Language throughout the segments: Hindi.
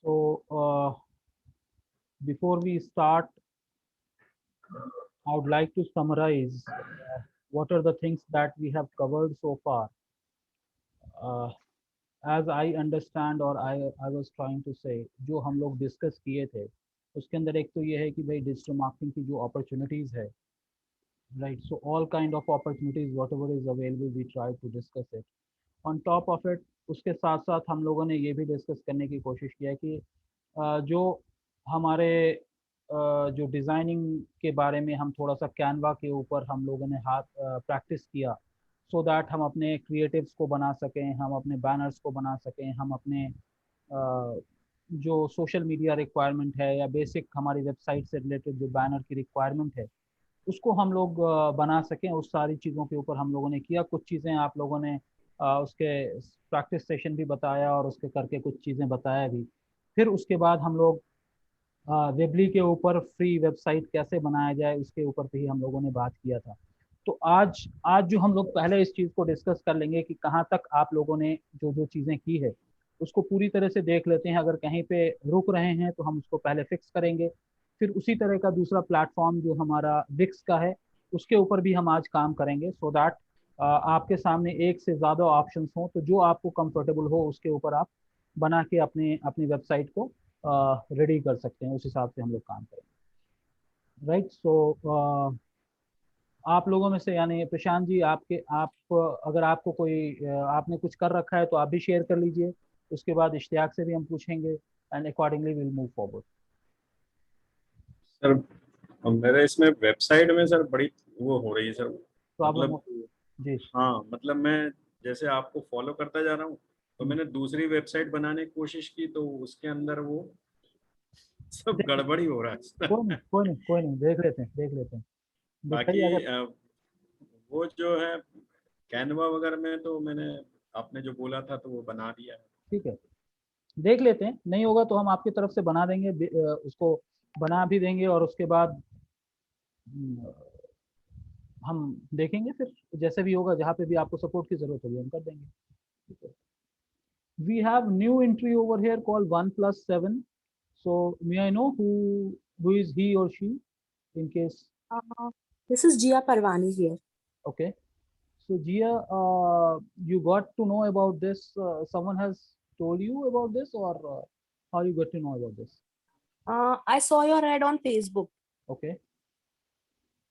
So, before we start, I would like to summarize what are the things that we have covered so far. Uh, as I understand or I was trying to say, जो हम लोग डिस्कस किए थे उसके अंदर एक तो ये है कि भाई डिजिटल मार्केटिंग की जो अपॉर्चुनिटीज़ है, right, so all kind of opportunities whatever is available we try to discuss it on top of it. उसके साथ साथ हम लोगों ने ये भी डिस्कस करने की कोशिश किया कि जो हमारे जो डिज़ाइनिंग के बारे में हम थोड़ा सा कैनवा के ऊपर हम लोगों ने हाथ प्रैक्टिस किया, सो दैट हम अपने क्रिएटिव्स को बना सकें, हम अपने बैनर्स को बना सकें, हम अपने जो सोशल मीडिया रिक्वायरमेंट है या बेसिक हमारी वेबसाइट से रिलेटेड जो बैनर की रिक्वायरमेंट है उसको हम लोग बना सकें। उस सारी चीज़ों के ऊपर हम लोगों ने किया। कुछ चीज़ें आप लोगों ने उसके प्रैक्टिस सेशन भी बताया और उसके करके कुछ चीज़ें बताया भी। फिर उसके बाद हम लोग वेबली के ऊपर फ्री वेबसाइट कैसे बनाया जाए उसके ऊपर भी हम लोगों ने बात किया था। तो आज आज जो हम लोग पहले इस चीज़ को डिस्कस कर लेंगे कि कहाँ तक आप लोगों ने जो जो चीज़ें की है उसको पूरी तरह से देख लेते हैं। अगर कहीं पे रुक रहे हैं तो हम उसको पहले फिक्स करेंगे। फिर उसी तरह का दूसरा प्लेटफॉर्म जो हमारा विक्स का है उसके ऊपर भी हम आज काम करेंगे, सो दैट आपके सामने एक से ज़्यादा ऑप्शंस हों, तो जो आपको कंफर्टेबल हो उसके ऊपर आप बना के अपने अपनी वेबसाइट को रेडी कर सकते हैं। उस हिसाब से हम लोग काम करेंगे, राइट। सो आप लोगों में से यानी प्रशांत जी, आप अगर आपको कोई आपने कुछ कर रखा है तो आप भी शेयर कर लीजिए। उसके बाद इश्तियाक से भी हम पूछेंगे and accordingly will move forward. Sir मेरे इसमें वेबसाइट में सर बड़ी वो हो रही है सर। प्रॉब्लम मतलब होती है जी। हाँ, मतलब मैं जैसे आपको फॉलो करता जा रहा हूँ तो हम्म, मैंने दूसरी वेबसाइट बनाने की कोशिश की तो उसके अंदर वो सब देख गड़बड़ी हो रहा है सर। कोई नहीं कोई नहीं कोई नहीं, देख लेते हैं देख लेते हैं। दिखाइए बाकी अगर। वो जो है कैनवा वगैरह में तो मैंने आपने जो बोला था तो वो बना दिया है। ठीक है, देख लेते हैं, नहीं होगा तो हम आपकी तरफ से बना देंगे, उसको बना भी देंगे और उसके बाद हम देखेंगे। फिर जैसे भी होगा, जहाँ पे भी आपको सपोर्ट की जरूरत होगी हम कर देंगे। We have new entry over here called 1+7. So may I know who is he or she in case? Uh, this is Jia Parvani here. Okay. So Jia, you got to know about this. Someone has told you about this, or how you got to know about this? I saw your ad on Facebook. Okay.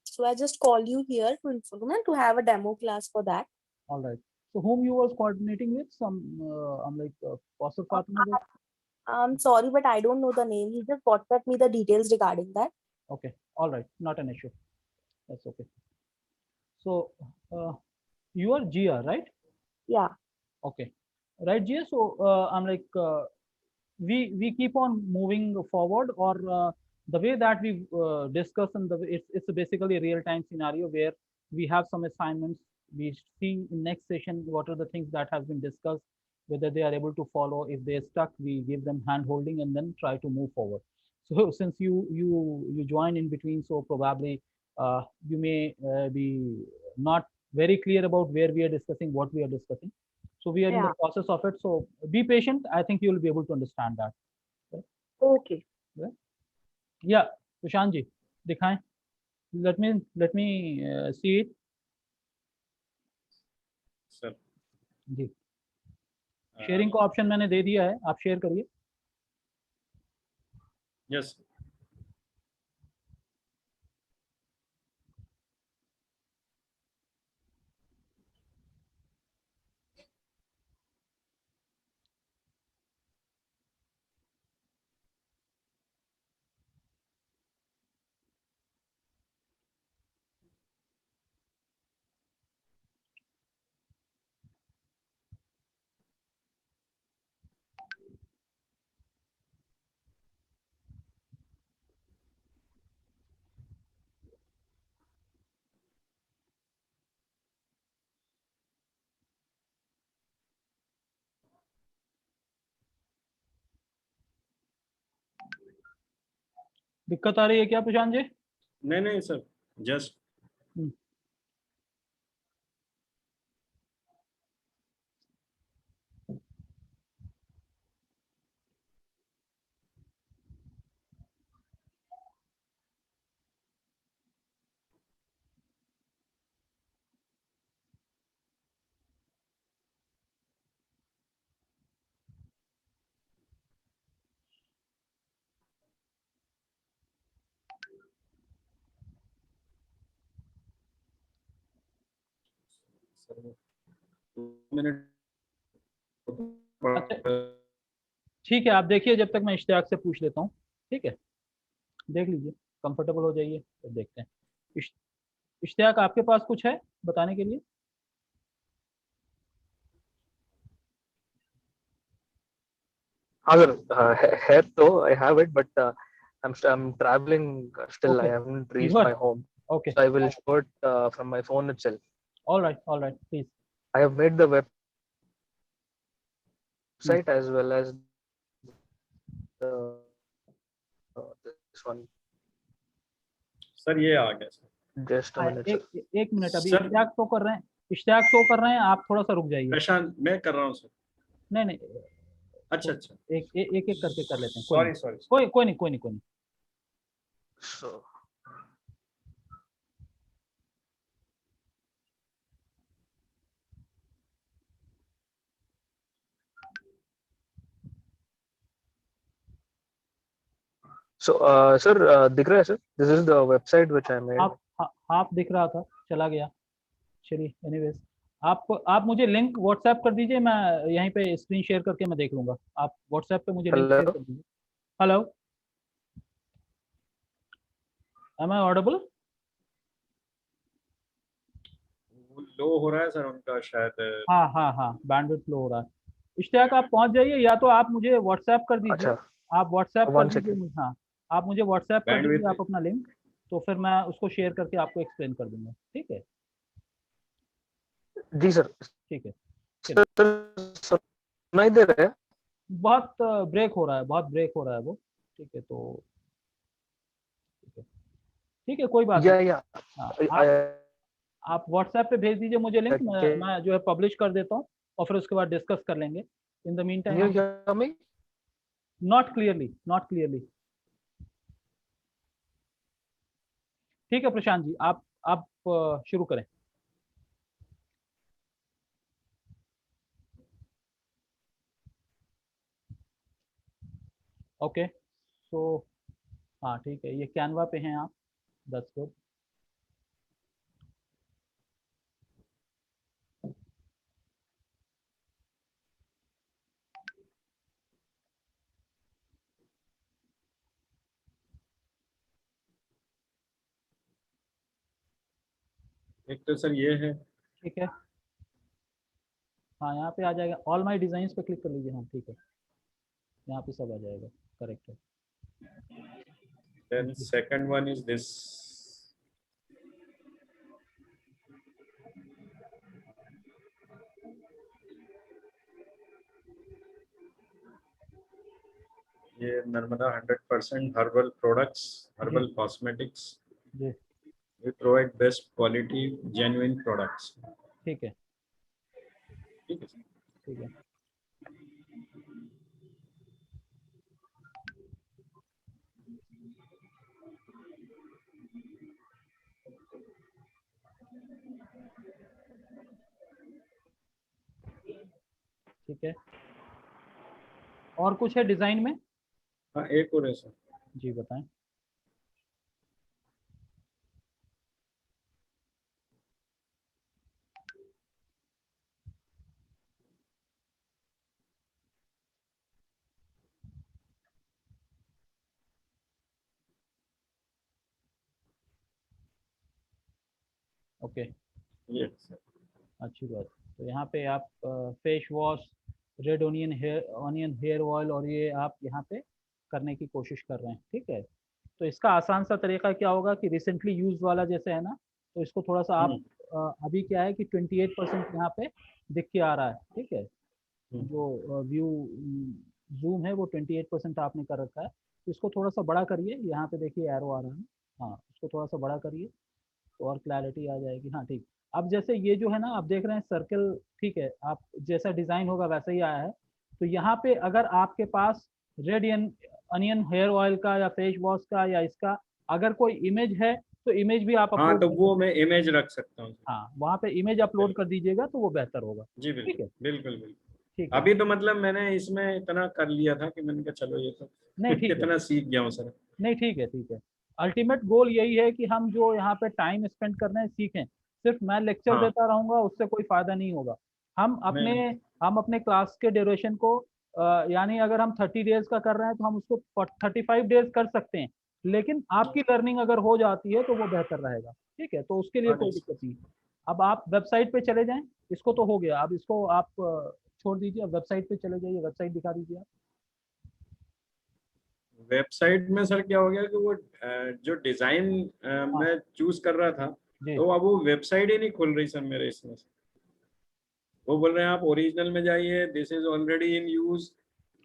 So I just called you here to inform and to have a demo class for that. All right. So whom you was coordinating with? I'm like Kausar Fatima. I'm sorry, but I don't know the name. He just WhatsApp me the details regarding that. Okay. All right. Not an issue. That's okay. So you are Jia, right? Yeah. Okay. Right, Jia. So I'm like we keep on moving forward, or the way that we discuss, and it's basically a real time scenario where we have some assignments. We see in next session what are the things that has been discussed, whether they are able to follow. If they're stuck, we give them hand holding and then try to move forward. So since you join in between, so probably you may be not very clear about where we are discussing, what we are discussing. So we are in the Yeah. process of it. So be patient. I think you will be able to understand that. Right? Okay. Right? Yeah, Prashant ji, दिखाएं. Let me see it. Sir ji, sharing का ऑप्शन मैंने दे दिया है, आप शेयर करिए. यस दिक्कत आ रही है क्या प्रशांत जी? नहीं नहीं सर, जस्ट सर 2 मिनट अच्छा ठीक है, आप देखिए जब तक मैं इश्तियाक से पूछ लेता हूँ। ठीक है, देख लीजिए, कंफर्टेबल हो जाइए, तो देखते हैं। इश्तियाक आपके पास कुछ है बताने के लिए? हाँ सर, है तो I have it, but I'm traveling still. I Okay, haven't you reached are my home, okay. so I will show it from my phone itself. All right, please. I have made the website Hmm. as well as the this one. Sir ये आ गया sir. Just a minute, sir. एक मिनट, अभी सर- इश्तियाक शो कर रहे हैं, इश्तियाक शो कर रहे हैं, आप थोड़ा सा रुक जाइए। प्रशांत मैं कर रहा हूँ सर। नहीं नहीं, अच्छा अच्छा, एक एक करके कर लेते हैं। Sorry sorry. कोई नहीं। So sir, दिख रहा है sir? This is the website which I made. आप दिख रहा था, चला गया। चलिए, एनीवेज, आप मुझे लिंक व्हाट्सएप कर दीजिए, मैं यहीं पे स्क्रीन शेयर करके मैं देख लूंगा। आप व्हाट्सएप पे मुझे लिंक शेयर Hello? कर दीजिए। Hello, am I audible? Low हो रहा है सर उनका शायद। हाँ, बैंडविड्थ लो हो रहा है। इश्तियाक आप पहुंच जाइए, या तो आप मुझे व्हाट्सएप कर दीजिए। अच्छा, आप व्हाट्सएप कर one दीजिए second. मुझे। हाँ, आप मुझे व्हाट्सएप कर Bandwidth दीजिए आप पे। अपना लिंक, तो फिर मैं उसको शेयर करके आपको एक्सप्लेन कर दूंगा। ठीक है, जी सर। ठीक है। सर सुनाई दे रहा है? बहुत ब्रेक हो रहा है, बहुत ब्रेक हो रहा है वो। ठीक है, तो ठीक है, कोई बात नहीं। या हाँ, आप व्हाट्सएप पे भेज दीजिए मुझे लिंक, मैं जो है पब्लिश कर देता हूँ, और फिर उसके बाद डिस्कस कर लेंगे। In the mean Can you time, hear me? Not clearly. ठीक है प्रशांत जी, आप शुरू करें। ओके, तो हाँ ठीक है, ये कैनवा पे हैं आप। That's good. एक तो सर ये है। ठीक है, हाँ यहाँ पे आ जाएगा, ऑल माय डिजाइन्स पे क्लिक कर लीजिए। हाँ ठीक है, यहाँ पे सब आ जाएगा, करेक्ट है। Then second one is this. ये Narmada 100% herbal products, herbal cosmetics. Ji We provide best quality, genuine products. ठीक है, ठीक है सर। ठीक है। ठीक है, और कुछ है डिजाइन में? हाँ एक और है सर। जी बताएं। ओके, ये सर। अच्छी बात। तो यहाँ पे आप face wash, red onion hair oil, और ये आप यहाँ पे करने की कोशिश कर रहे हैं। ठीक है, तो इसका आसान सा तरीका क्या होगा कि रिसेंटली यूज वाला जैसे है ना, तो इसको थोड़ा सा आप अभी क्या है कि 28% यहाँ पे दिख के आ रहा है। ठीक है, जो व्यू जूम है वो 28% आपने कर रखा है, तो इसको थोड़ा सा बड़ा करिए। यहाँ पे देखिए एरो आ रहा है, हाँ इसको थोड़ा सा बड़ा करिए तो और क्लैरिटी आ जाएगी। हाँ ठीक, अब जैसे ये जो है ना, आप देख रहे हैं सर्कल, ठीक है, आप जैसा डिजाइन होगा वैसा ही आया है। तो यहाँ पे अगर आपके पास रेड अनियन हेयर ऑयल का या फेस वॉश का या इसका अगर कोई इमेज है, तो इमेज भी आप हाँ अपलोड तो कर वो सकते मैं इमेज रख सकता हूँ। हैं। हाँ, वहाँ पे इमेज अपलोड कर दीजिएगा तो वो बेहतर होगा। जी ठीक बिल्कुल है, बिल्कुल बिल्कुल। ठीक है। अभी तो मतलब मैंने इसमें इतना कर लिया था कि मैंने कहा चलो ये तो नहीं ठीक है, कितना सीख गया हूँ सर। नहीं ठीक है, ठीक है। अल्टीमेट गोल यही है कि हम जो यहाँ पे टाइम स्पेंड कर रहे हैं सीखें। सिर्फ मैं लेक्चर हाँ। देता रहूंगा उससे कोई फायदा नहीं होगा। हम अपने क्लास के ड्यूरेशन को यानी अगर हम 30 डेज का कर रहे हैं तो हम उसको 35 डेज कर सकते हैं, लेकिन आपकी लर्निंग अगर हो जाती है तो वो बेहतर रहेगा। ठीक है, तो उसके लिए हाँ कोई जी। दिक्कत नहीं। अब आप वेबसाइट पे चले जाएं, इसको तो हो गया, अब इसको आप छोड़ दीजिए, अब वेबसाइट पे चले जाइए, वेबसाइट दिखा दीजिए आप। वेबसाइट में सर क्या हो गया कि वो जो डिजाइन हाँ मैं चूज कर रहा था, जी। तो अब वो वेबसाइट ही नहीं खुल रही सर मेरे इसमें से। वो बोल रहे हैं आप ओरिजिनल में जाइए, this is already in use.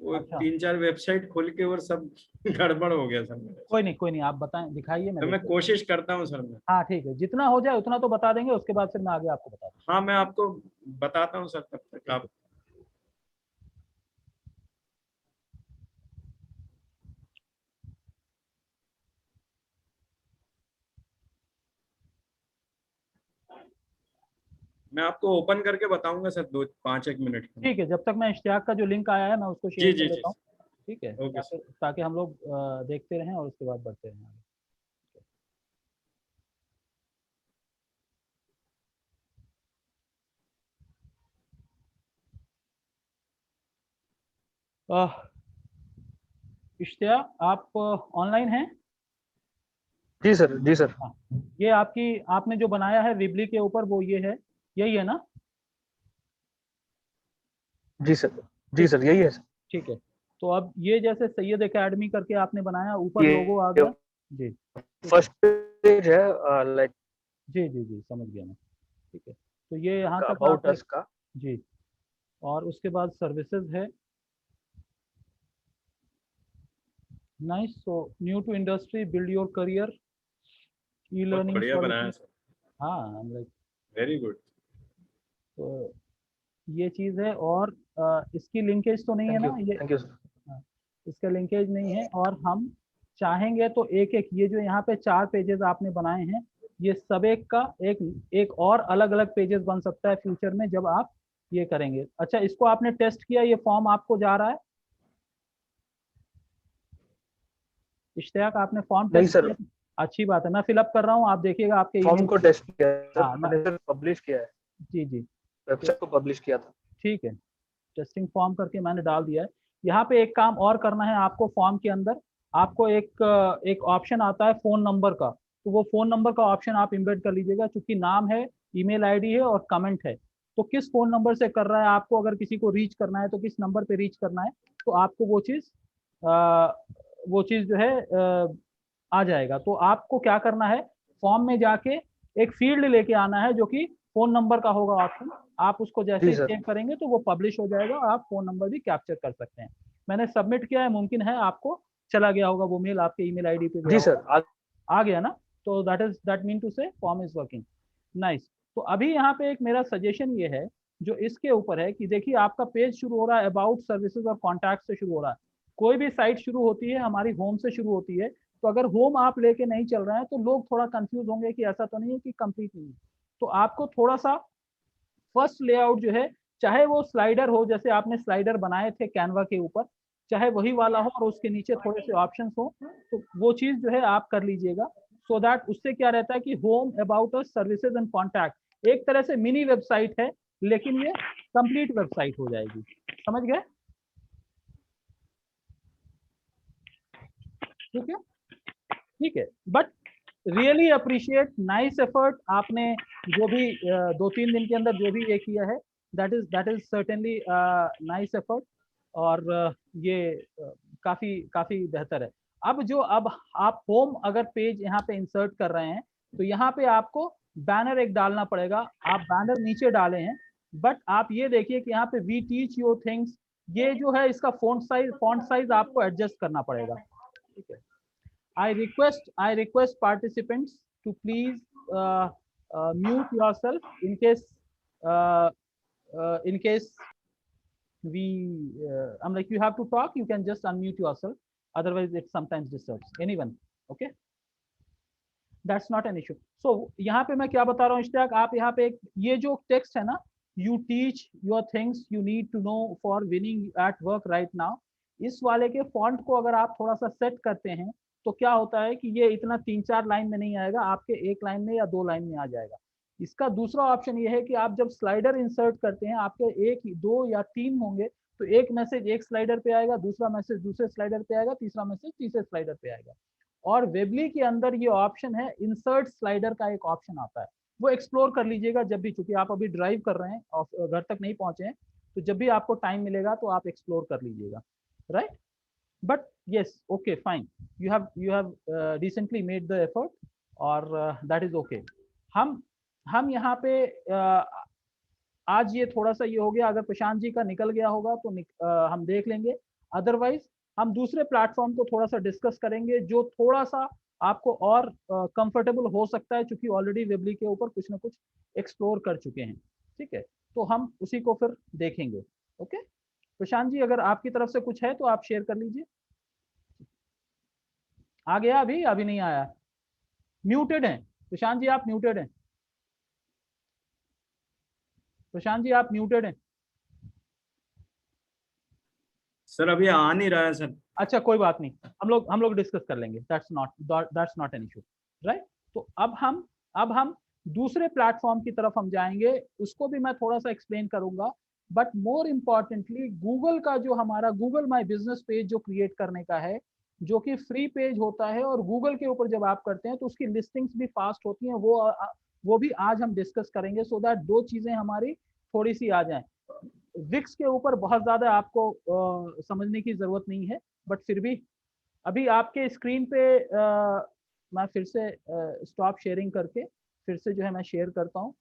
वो अच्छा 3-4 वेबसाइट खोल के और सब गड़बड़ हो गया सर मेरे। कोई नहीं, आप बताएं, दिखाइए, मैं तो मैं देख। कोशिश करता हूँ सर मैं। हाँ ठीक है, जितना हो जाए उतना तो बता देंगे, उसके बाद फिर मैं आगे आपको बता दूँ। हाँ मैं आपको बताता हूँ सर, तब तक ठीक आप। है। मैं आपको ओपन करके बताऊंगा सर 2-5-1 मिनट में। ठीक है, जब तक मैं इश्तियाक का जो लिंक आया है मैं उसको शेयर जी कर जी जी। लेता हूँ। ठीक है, ओके ताकि सर। ताकि हम लोग देखते रहें और उसके बाद बढ़ते रहें आगे। इश्तियाक आप ऑनलाइन हैं? जी सर, जी सर। हाँ, ये आपने जो बनाया है विबली के ऊपर, वो ये है, यही है ना? जी सर, जी ठीक सर, यही है सर। ठीक है। तो अब ये जैसे सैयद एकेडमी करके आपने बनाया, ऊपर लोगो आ ये गया। जी फर्स्ट पेज है, लाइक जी जी जी, समझ गया मैं। ठीक है, तो ये यहाँ तक अबाउट आपने। अस का। जी, और उसके बाद सर्विसेज है। Nice, so new to industry, build your career, ई बहुत लर्निंग बढ़िया बनाया सॉल्यूशन। सर। हाँ, लाइक, वेरी गुड। तो ये चीज़ है, और इसकी लिंकेज तो नहीं है ना ये? Thank you sir. हाँ, इसका लिंकेज नहीं है, और हम चाहेंगे तो एक एक ये जो यहाँ पे 4 पेजेस आपने बनाए हैं, ये सब एक का एक एक और अलग अलग पेजेस बन सकता है फ्यूचर में जब आप ये करेंगे। अच्छा, इसको आपने टेस्ट किया, ये फॉर्म आपको जा रहा है? इश्तियाक, आपने फॉर्म नहीं टेस्ट सर, किया? अच्छी बात है, मैं फिलअप कर रहा हूँ, आप देखिएगा आपके फॉर्म ईमेल। को टेस्ट किया है सर, हाँ मैंने सर पब्लिश किया है, जी जी, तो वेबसाइट को पब्लिश किया था। ठीक है, टेस्टिंग फॉर्म करके मैंने डाल दिया है। यहाँ पे एक काम और करना है आपको, फॉर्म के अंदर आपको एक ऑप्शन आता है फ़ोन नंबर का, तो वो फ़ोन नंबर का ऑप्शन आप इम्बेड कर लीजिएगा, क्योंकि नाम है, ईमेल आईडी है और कमेंट है। तो किस फ़ोन नंबर से कर रहा है आपको, अगर किसी को रीच करना है तो किस नंबर पे रीच करना है, तो आपको वो चीज़ जो है आ जाएगा। तो आपको क्या करना है, फॉर्म में जाके एक फील्ड लेके आना है जो कि फ़ोन नंबर का होगा ऑप्शन। आप उसको जैसे जी ही सर। सेव करेंगे तो वो पब्लिश हो जाएगा, और आप फ़ोन नंबर भी कैप्चर कर सकते हैं। मैंने सबमिट किया है, मुमकिन है आपको चला गया होगा, वो मेल आपके ईमेल आईडी पे गया जी सर, होगा। आ गया ना? तो दैट मीन टू से फॉर्म इज वर्किंग। नाइस। तो अभी यहाँ पे एक मेरा सजेशन ये है, जो इसके ऊपर है, कि देखिए आपका पेज शुरू हो रहा है अबाउट सर्विसेज और कॉन्टैक्ट से शुरू हो रहा है। कोई भी साइट शुरू होती है हमारी होम से शुरू होती है, तो अगर होम आप लेके नहीं चल रहे हैं तो लोग थोड़ा कंफ्यूज होंगे कि ऐसा तो नहीं है कि कंप्लीट नहीं है। तो आपको थोड़ा सा फर्स्ट लेआउट जो है, चाहे वो स्लाइडर हो, जैसे आपने स्लाइडर बनाए थे कैनवा के ऊपर, चाहे वही वाला हो और उसके नीचे थोड़े से ऑप्शंस हो, तो वो चीज़ जो है आप कर लीजिएगा। सो दैट उससे क्या रहता है कि home, about us, services and contact एक तरह से मिनी वेबसाइट है, लेकिन ये कंप्लीट वेबसाइट हो जाएगी। समझ गए? ठीक है, ठीक है, but really appreciate, nice effort आपने, जो भी 2-3 दिन के अंदर जो भी ये किया है, that is certainly nice effort. और ये काफी काफी बेहतर है। अब आप होम अगर पेज यहाँ पे इंसर्ट कर रहे हैं, तो यहाँ पे आपको बैनर एक डालना पड़ेगा। आप बैनर नीचे डाले हैं, बट आप ये देखिए कि यहाँ पे वी टीच योर थिंग्स, ये जो है इसका फॉन्ट साइज आपको एडजस्ट करना पड़ेगा। ठीक है, I request participants to please mute yourself uh, in case I'm like, you have to talk, you can just unmute yourself. Otherwise, it sometimes disturbs anyone. Okay, that's not an issue. So यहाँ पे मैं क्या बता रहा हूँ इश्तियाक, आप यहाँ पे ये जो टेक्स्ट है ना, you teach your things you need to know for winning at work right now, इस वाले के फॉन्ट को अगर आप थोड़ा सा सेट करते हैं, तो क्या होता है कि ये इतना 3-4 लाइन में नहीं आएगा, आपके 1 लाइन में या 2 लाइन में आ जाएगा। इसका दूसरा ऑप्शन ये है कि आप जब स्लाइडर इंसर्ट करते हैं, आपके 1, 2 या 3 होंगे, तो एक मैसेज एक स्लाइडर पे आएगा, दूसरा मैसेज दूसरे स्लाइडर पे आएगा, तीसरा मैसेज तीसरे स्लाइडर पे आएगा। और वेबली के अंदर ये ऑप्शन है, इंसर्ट स्लाइडर का एक ऑप्शन आता है, वो एक्सप्लोर कर लीजिएगा जब भी, चूंकि आप अभी ड्राइव कर रहे हैं और घर तक नहीं पहुंचे हैं, तो जब भी आपको टाइम मिलेगा तो आप एक्सप्लोर कर लीजिएगा, right. But yes, okay fine, you have recently made the effort, और that is okay। हम यहाँ पे आज ये थोड़ा सा ये हो गया, अगर प्रशांत जी का निकल गया होगा तो हम देख लेंगे, अदरवाइज हम दूसरे प्लेटफॉर्म को थोड़ा सा डिस्कस करेंगे जो थोड़ा सा आपको और कंफर्टेबल हो सकता है, क्योंकि ऑलरेडी वेबली के ऊपर कुछ ना कुछ एक्सप्लोर कर चुके हैं, ठीक है। तो हम उसी को फिर देखेंगे। ओके प्रशांत जी, अगर आपकी तरफ से कुछ है तो आप शेयर कर लीजिए। आ गया? अभी नहीं आया, म्यूटेड है प्रशांत जी, आप म्यूटेड हैं। प्रशांत जी आप म्यूटेड हैं। सर अभी आ नहीं रहा है सर। अच्छा कोई बात नहीं, हम लोग डिस्कस कर लेंगे, that's not an issue, right. तो अब हम दूसरे प्लेटफॉर्म की तरफ हम जाएंगे, उसको भी मैं थोड़ा सा एक्सप्लेन करूंगा, बट मोर इम्पॉर्टेंटली गूगल का जो हमारा गूगल माई बिजनेस पेज जो क्रिएट करने का है, जो कि फ्री पेज होता है, और गूगल के ऊपर जब आप करते हैं तो उसकी लिस्टिंग्स भी फास्ट होती हैं, वो भी आज हम डिस्कस करेंगे, सो दैट दो चीजें हमारी थोड़ी सी आ जाएं। विक्स के ऊपर बहुत ज्यादा आपको समझने की जरूरत नहीं है, बट फिर भी अभी आपके स्क्रीन पे मैं फिर से स्टॉप शेयरिंग करके फिर से जो है मैं शेयर करता हूँ।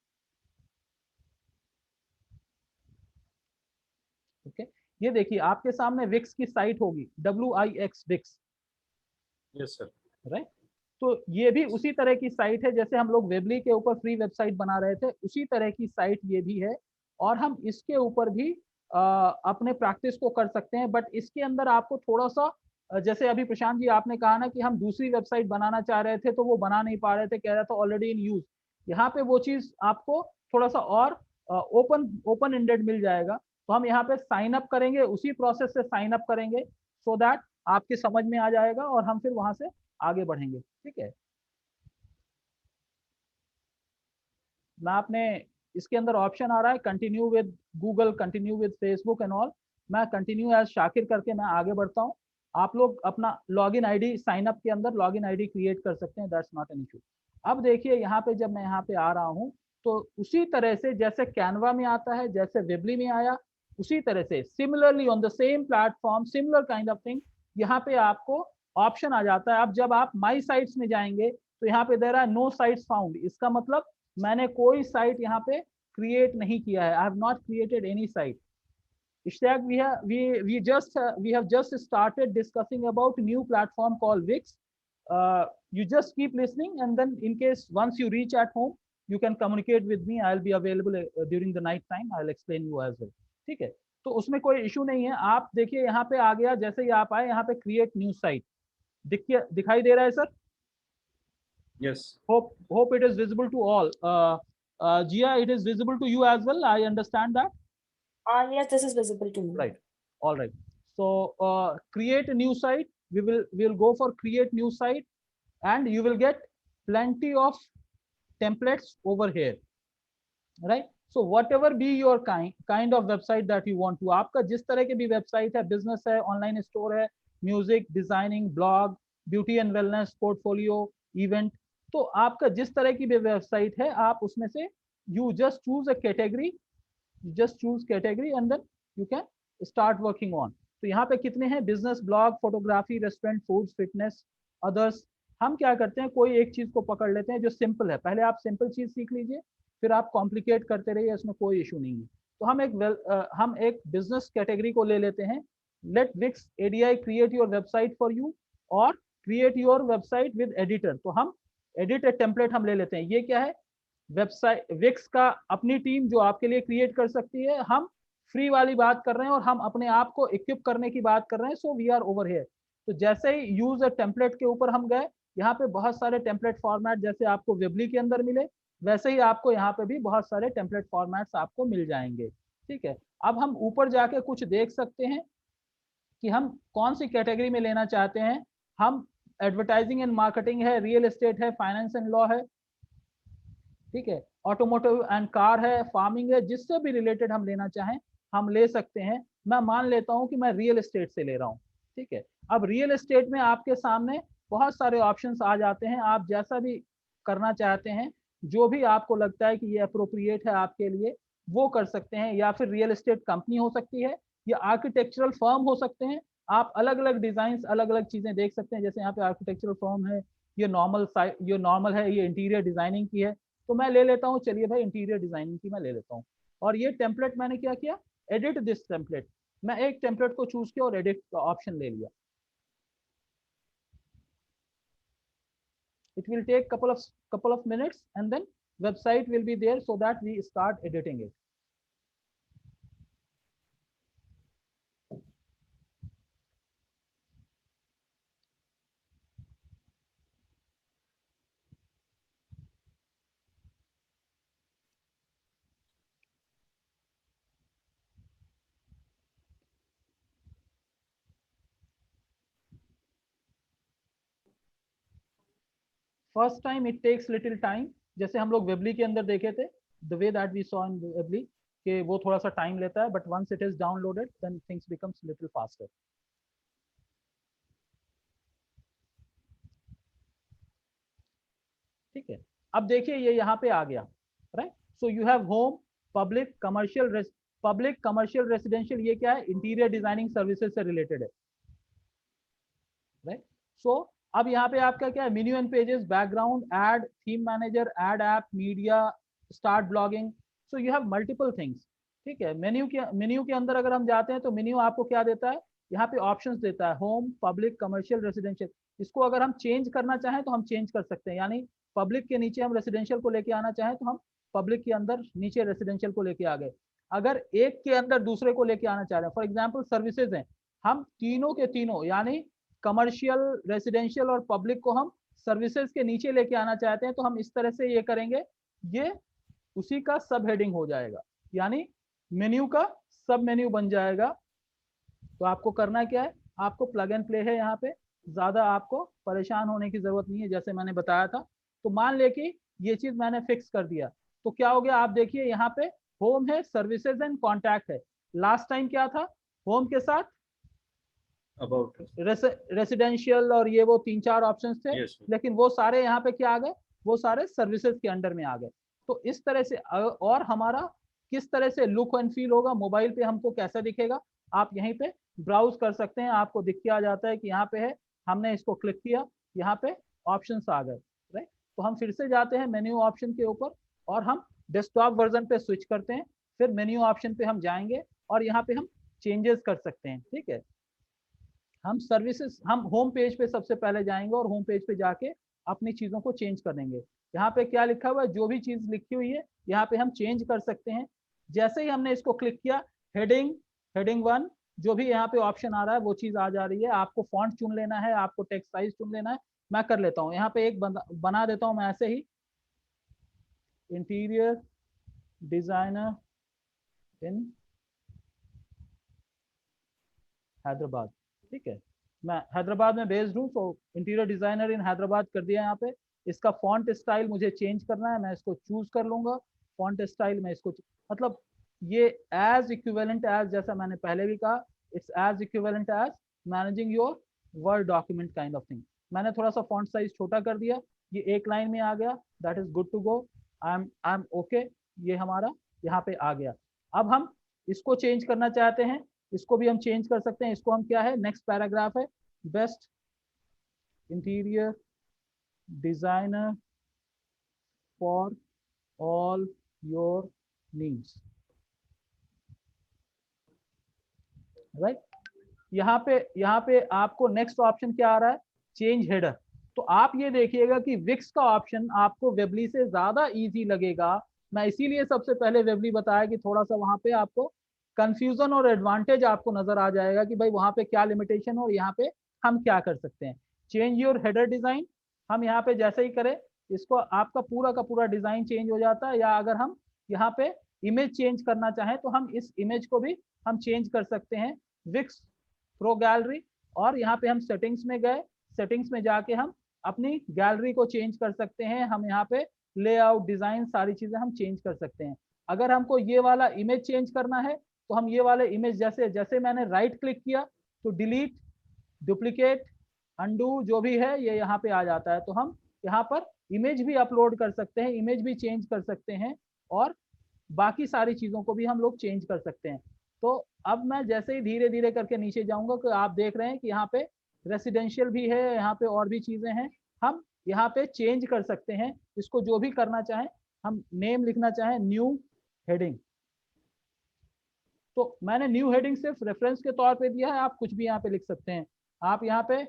ओके ये देखिए आपके सामने विक्स की साइट होगी, WIX Wix, yes sir, right. तो ये भी उसी तरह की साइट है, जैसे हम लोग वेबली के ऊपर फ्री वेबसाइट बना रहे थे, उसी तरह की साइट ये भी है, और हम इसके ऊपर भी अपने प्रैक्टिस को कर सकते हैं। बट इसके अंदर आपको थोड़ा सा जैसे अभी प्रशांत जी आपने कहा ना कि हम दूसरी वेबसाइट बनाना चाह रहे थे तो वो बना नहीं पा रहे थे, कह रहा था ऑलरेडी इन यूज, यहाँ पे वो चीज आपको थोड़ा सा और ओपन एंडेड मिल जाएगा। तो हम यहाँ पे साइन अप करेंगे, उसी प्रोसेस से साइन अप करेंगे, सो दैट आपके समझ में आ जाएगा, और हम फिर वहां से आगे बढ़ेंगे, ठीक है। मैं आपने इसके अंदर ऑप्शन आ रहा है continue with Google, continue with Facebook and all, मैं कंटिन्यू एज शाकिर करके मैं आगे बढ़ता हूँ। आप लोग अपना लॉगिन आईडी साइन अप के अंदर लॉगिन आईडी क्रिएट कर सकते हैं, दैट्स नॉट एन इशू। अब देखिए यहाँ पे जब मैं यहाँ पे आ रहा हूँ, तो उसी तरह से जैसे कैनवा में आता है, जैसे वेबली में आया, उसी तरह से similarly on the same platform, similar kind of thing, यहाँ पे आपको ऑप्शन आ जाता है। अब जब आप माई साइट्स में जाएंगे तो यहाँ पे दे रहा है नो साइट्स फाउंड, इसका मतलब मैंने कोई साइट यहाँ पे क्रिएट नहीं किया है, I have not created any site. Ishtaq, we have just started discussing about new platform called Wix. You just keep listening, and then in case once you reach at home, you can communicate with me. I'll be available during the night time. I'll explain you as well. ठीक है, तो उसमें कोई इशू नहीं है। आप देखिए यहाँ पे आ गया, जैसे ही आप आए यहाँ पे क्रिएट न्यू साइट दिखाई दे रहा है sir? Yes. Hope it is visible to all. Jia, it is visible to you as well. I understand that. Yes, this is visible to me. Right. All right. So create a new site. We'll go for create new site, and you will get plenty of templates over here. Right. So whatever be your kind of website that you want to, आपका जिस तरह के भी वेबसाइट है, बिजनेस है, ऑनलाइन स्टोर है, music, designing, blog, beauty and wellness, portfolio, event, तो आपका जिस तरह की भी वेबसाइट है, आप उसमें से you just choose a category, and then you can start working on. तो यहाँ पे कितने हैं? Business, blog, photography, restaurant, food, fitness, others. हम क्या करते हैं, कोई एक चीज को पकड़ लेते हैं जो सिंपल है, पहले आप सिंपल चीज सीख लीजिए, फिर आप कॉम्प्लिकेट करते रहिए, इसमें कोई इशू नहीं है। तो हम एक बिजनेस कैटेगरी को ले लेते हैं, let Wix ADI create your website for you, और create your website with editor. तो हम एडिट ए टेम्पलेट हम ले लेते हैं। ये क्या है? वेबसाइट विक्स का अपनी टीम जो आपके लिए क्रिएट कर सकती है, हम फ्री वाली बात कर रहे हैं, और हम अपने आप को इक्विप करने की बात कर रहे हैं, so we are over here. तो जैसे ही यूज अ टेम्पलेट के ऊपर हम गए, यहाँ पे बहुत सारे टेम्पलेट फॉर्मेट जैसे आपको वेबली के अंदर मिले, वैसे ही आपको यहाँ पे भी बहुत सारे टेम्पलेट फॉर्मेट्स आपको मिल जाएंगे, ठीक है। अब हम ऊपर जाके कुछ देख सकते हैं कि हम कौन सी कैटेगरी में लेना चाहते हैं। हम एडवर्टाइजिंग एंड मार्केटिंग है, रियल एस्टेट है, फाइनेंस एंड लॉ है, ठीक है, ऑटोमोटिव एंड कार है, फार्मिंग है, जिससे भी रिलेटेड हम लेना चाहें हम ले सकते हैं। मैं मान लेता हूं कि मैं रियल एस्टेट से ले रहा हूं, ठीक है। अब रियल एस्टेट में आपके सामने बहुत सारे ऑप्शंस आ जाते हैं, आप जैसा भी करना चाहते हैं, जो भी आपको लगता है कि ये अप्रोप्रिएट है आपके लिए वो कर सकते हैं। या फिर रियल एस्टेट कंपनी हो सकती है या आर्किटेक्चरल फर्म हो सकते हैं, आप अलग अलग डिजाइन अलग अलग चीजें देख सकते हैं। जैसे यहाँ पे आर्किटेक्चरल फर्म है, ये नॉर्मल है, ये इंटीरियर डिजाइनिंग की है, तो मैं ले लेता हूँ, चलिए भाई इंटीरियर डिजाइनिंग की मैं ले लेता हूँ। और ये टेम्पलेट मैंने क्या किया, एडिट दिस टेम्पलेट, मैं एक टेम्पलेट को चूज किया और एडिट का ऑप्शन ले लिया। It will take couple of minutes and then website will be there so that we start editing it. First time it takes little time, जैसे हम लोग वेबली के अंदर देखे थे, the way that we saw in Weebly, कि वो थोड़ा सा टाइम लेता है, but once it is downloaded then things becomes little faster. ठीक है, अब देखिए ये यहाँ पे आ गया, right. So you have home, public commercial residential, ये क्या है, इंटीरियर डिजाइनिंग सर्विसेज से रिलेटेड है, राइट। सो अब यहाँ पे आपका क्या है, menu and pages, background, add, theme manager, add app, media, start blogging, so you have multiple things. ठीक है, मेन्यू के अंदर अगर हम जाते हैं तो मेन्यू आपको क्या देता है, यहाँ पे ऑप्शंस देता है, होम, पब्लिक, कमर्शियल, रेसिडेंशियल। इसको अगर हम चेंज करना चाहें तो हम चेंज कर सकते हैं, यानी पब्लिक के नीचे हम रेसिडेंशियल को लेके आना चाहें तो हम पब्लिक के अंदर नीचे रेसिडेंशियल को लेके आ गए। अगर एक के अंदर दूसरे को लेके आना चाह रहे हैं, फॉर एग्जाम्पल सर्विसेज हैं, हम तीनों के तीनों यानी कमर्शियल, रेसिडेंशियल और पब्लिक को हम सर्विसेज के नीचे लेके आना चाहते हैं, तो हम इस तरह से ये करेंगे, ये उसी का सब हेडिंग हो जाएगा, यानी मेन्यू का सब मेन्यू बन जाएगा। तो आपको करना क्या है, आपको प्लग एंड प्ले है, यहाँ पे ज्यादा आपको परेशान होने की जरूरत नहीं है, जैसे मैंने बताया था। तो मान ले कि ये चीज मैंने फिक्स कर दिया, तो क्या हो गया, आप देखिए यहाँ पे होम है, सर्विसेज एंड कॉन्टैक्ट है। लास्ट टाइम क्या था, होम के साथ अबाउट रेसिडेंशियल और ये वो 3-4 ऑप्शंस थे, yes, लेकिन वो सारे यहाँ पे क्या आ गए, वो सारे सर्विसेज के अंडर में आ गए। तो इस तरह से और हमारा किस तरह से लुक एंड फील होगा, मोबाइल पे हमको कैसा दिखेगा, आप यहीं पे ब्राउज कर सकते हैं। आपको दिख के आ जाता है कि यहाँ पे है, हमने इसको क्लिक किया, यहाँ पे ऑप्शंस आ गए, राइट। तो हम फिर से जाते हैं मेन्यू ऑप्शन के ऊपर और हम डेस्कटॉप वर्जन पे स्विच करते हैं, फिर मेन्यू ऑप्शन पे हम जाएंगे और यहाँ पे हम चेंजेस कर सकते हैं। ठीक है, हम सर्विसेज, हम होम पेज पे सबसे पहले जाएंगे और होम पेज पे जाके अपनी चीजों को चेंज कर देंगे। यहाँ पे क्या लिखा हुआ है, जो भी चीज लिखी हुई है यहाँ पे हम चेंज कर सकते हैं। जैसे ही हमने इसको क्लिक किया, हेडिंग 1, जो भी यहाँ पे ऑप्शन आ रहा है वो चीज आ जा रही है। आपको फॉन्ट चुन लेना है, आपको टेक्स्ट साइज चुन लेना है। मैं कर लेता हूँ, यहाँ पे एक बना देता हूँ मैं ऐसे ही, इंटीरियर डिजाइनर इन हैदराबाद। ठीक है, मैं हैदराबाद में बेस्ड हूँ, तो इंटीरियर डिजाइनर इन हैदराबाद कर दिया। यहाँ पे इसका फॉन्ट स्टाइल मुझे चेंज करना है, मैं इसको चूज कर लूंगा। फॉन्ट स्टाइल में इसको, मतलब ये एज इक्विवेलेंट एज, जैसा मैंने पहले भी कहा, it's as equivalent as managing your word document kind of thing. मैंने थोड़ा सा फॉन्ट साइज छोटा कर दिया, ये एक लाइन में आ गया, that is good to go, I am okay, ये हमारा यहाँ पे आ गया। अब हम इसको चेंज करना चाहते हैं, इसको भी हम चेंज कर सकते हैं। इसको हम क्या है, नेक्स्ट पैराग्राफ है, best interior designer for all your needs, right. यहाँ पे आपको नेक्स्ट ऑप्शन क्या आ रहा है, चेंज हेडर। तो आप ये देखिएगा कि विक्स का ऑप्शन आपको वेबली से ज्यादा इजी लगेगा। मैं इसीलिए सबसे पहले वेबली बताया कि थोड़ा सा वहां पे आपको कंफ्यूजन और एडवांटेज आपको नजर आ जाएगा कि भाई वहां पे क्या लिमिटेशन और यहाँ पे हम क्या कर सकते हैं। चेंज योर हेडर डिजाइन, हम यहाँ पे जैसे ही करें इसको आपका पूरा का पूरा डिजाइन चेंज हो जाता है। या अगर हम यहाँ पे इमेज चेंज करना चाहें तो हम इस इमेज को भी हम चेंज कर सकते हैं, विक्स प्रो गैलरी। और यहाँ पे हम सेटिंग्स में गए, सेटिंग्स में जाके हम अपनी गैलरी को चेंज कर सकते हैं। हम यहाँ पे लेआउट, डिजाइन, सारी चीजें हम चेंज कर सकते हैं। अगर हमको ये वाला इमेज चेंज करना है तो हम ये वाले इमेज जैसे जैसे मैंने राइट क्लिक किया तो डिलीट, डुप्लीकेट, अंडू जो भी है ये यहाँ पे आ जाता है। तो हम यहाँ पर इमेज भी अपलोड कर सकते हैं, इमेज भी चेंज कर सकते हैं और बाकी सारी चीजों को भी हम लोग चेंज कर सकते हैं। तो अब मैं जैसे ही धीरे धीरे करके नीचे जाऊंगा तो आप देख रहे हैं कि यहाँ पे रेसिडेंशियल भी है, यहाँ पे और भी चीजें हैं। हम यहाँ पे चेंज कर सकते हैं इसको, जो भी करना चाहें। हम नेम लिखना चाहें न्यू हेडिंग, तो मैंने न्यू हेडिंग सिर्फ रेफरेंस के तौर पे दिया है, आप कुछ भी यहाँ पे लिख सकते हैं। आप यहाँ पे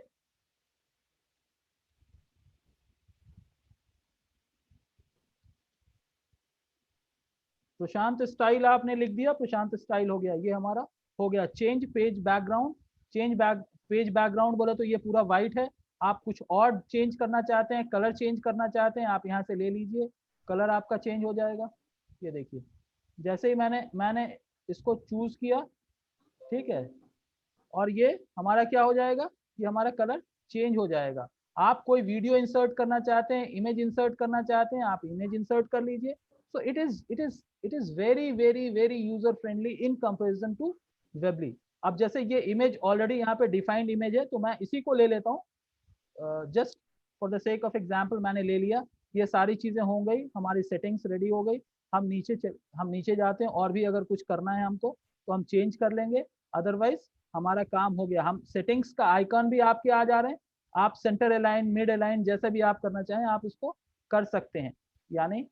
प्रशांत स्टाइल आपने लिख दिया, प्रशांत स्टाइल हो गया, ये हमारा हो गया। Change page background, change page background बोले तो ये पूरा व्हाइट है। आप कुछ और चेंज करना चाहते हैं, कलर चेंज करना चाहते हैं, आप यहाँ से ले लीजिए, कलर आपका चेंज हो जाएगा। ये देखिए जैसे ही मैंने इसको चूज किया, ठीक है, और ये हमारा क्या हो जाएगा, ये हमारा कलर चेंज हो जाएगा। आप कोई वीडियो इंसर्ट करना चाहते हैं, इमेज इंसर्ट करना चाहते हैं, आप इमेज इंसर्ट कर लीजिए। So it is very very very user friendly in comparison to Weebly. अब जैसे ये इमेज ऑलरेडी यहाँ पे डिफाइंड इमेज है तो मैं इसी को ले लेता हूँ, just for the sake of example मैंने ले लिया। ये सारी चीजें हो गई, हमारी सेटिंग्स रेडी हो गई। हम नीचे जाते हैं, और भी अगर कुछ करना है हमको तो हम चेंज कर लेंगे, अदरवाइज हमारा काम हो गया। हम सेटिंग्स का आइकन भी आपके आ जा रहे हैं, आप सेंटर अलाइन, मिड अलाइन, जैसा भी आप करना चाहें आप इसको कर सकते हैं। यानी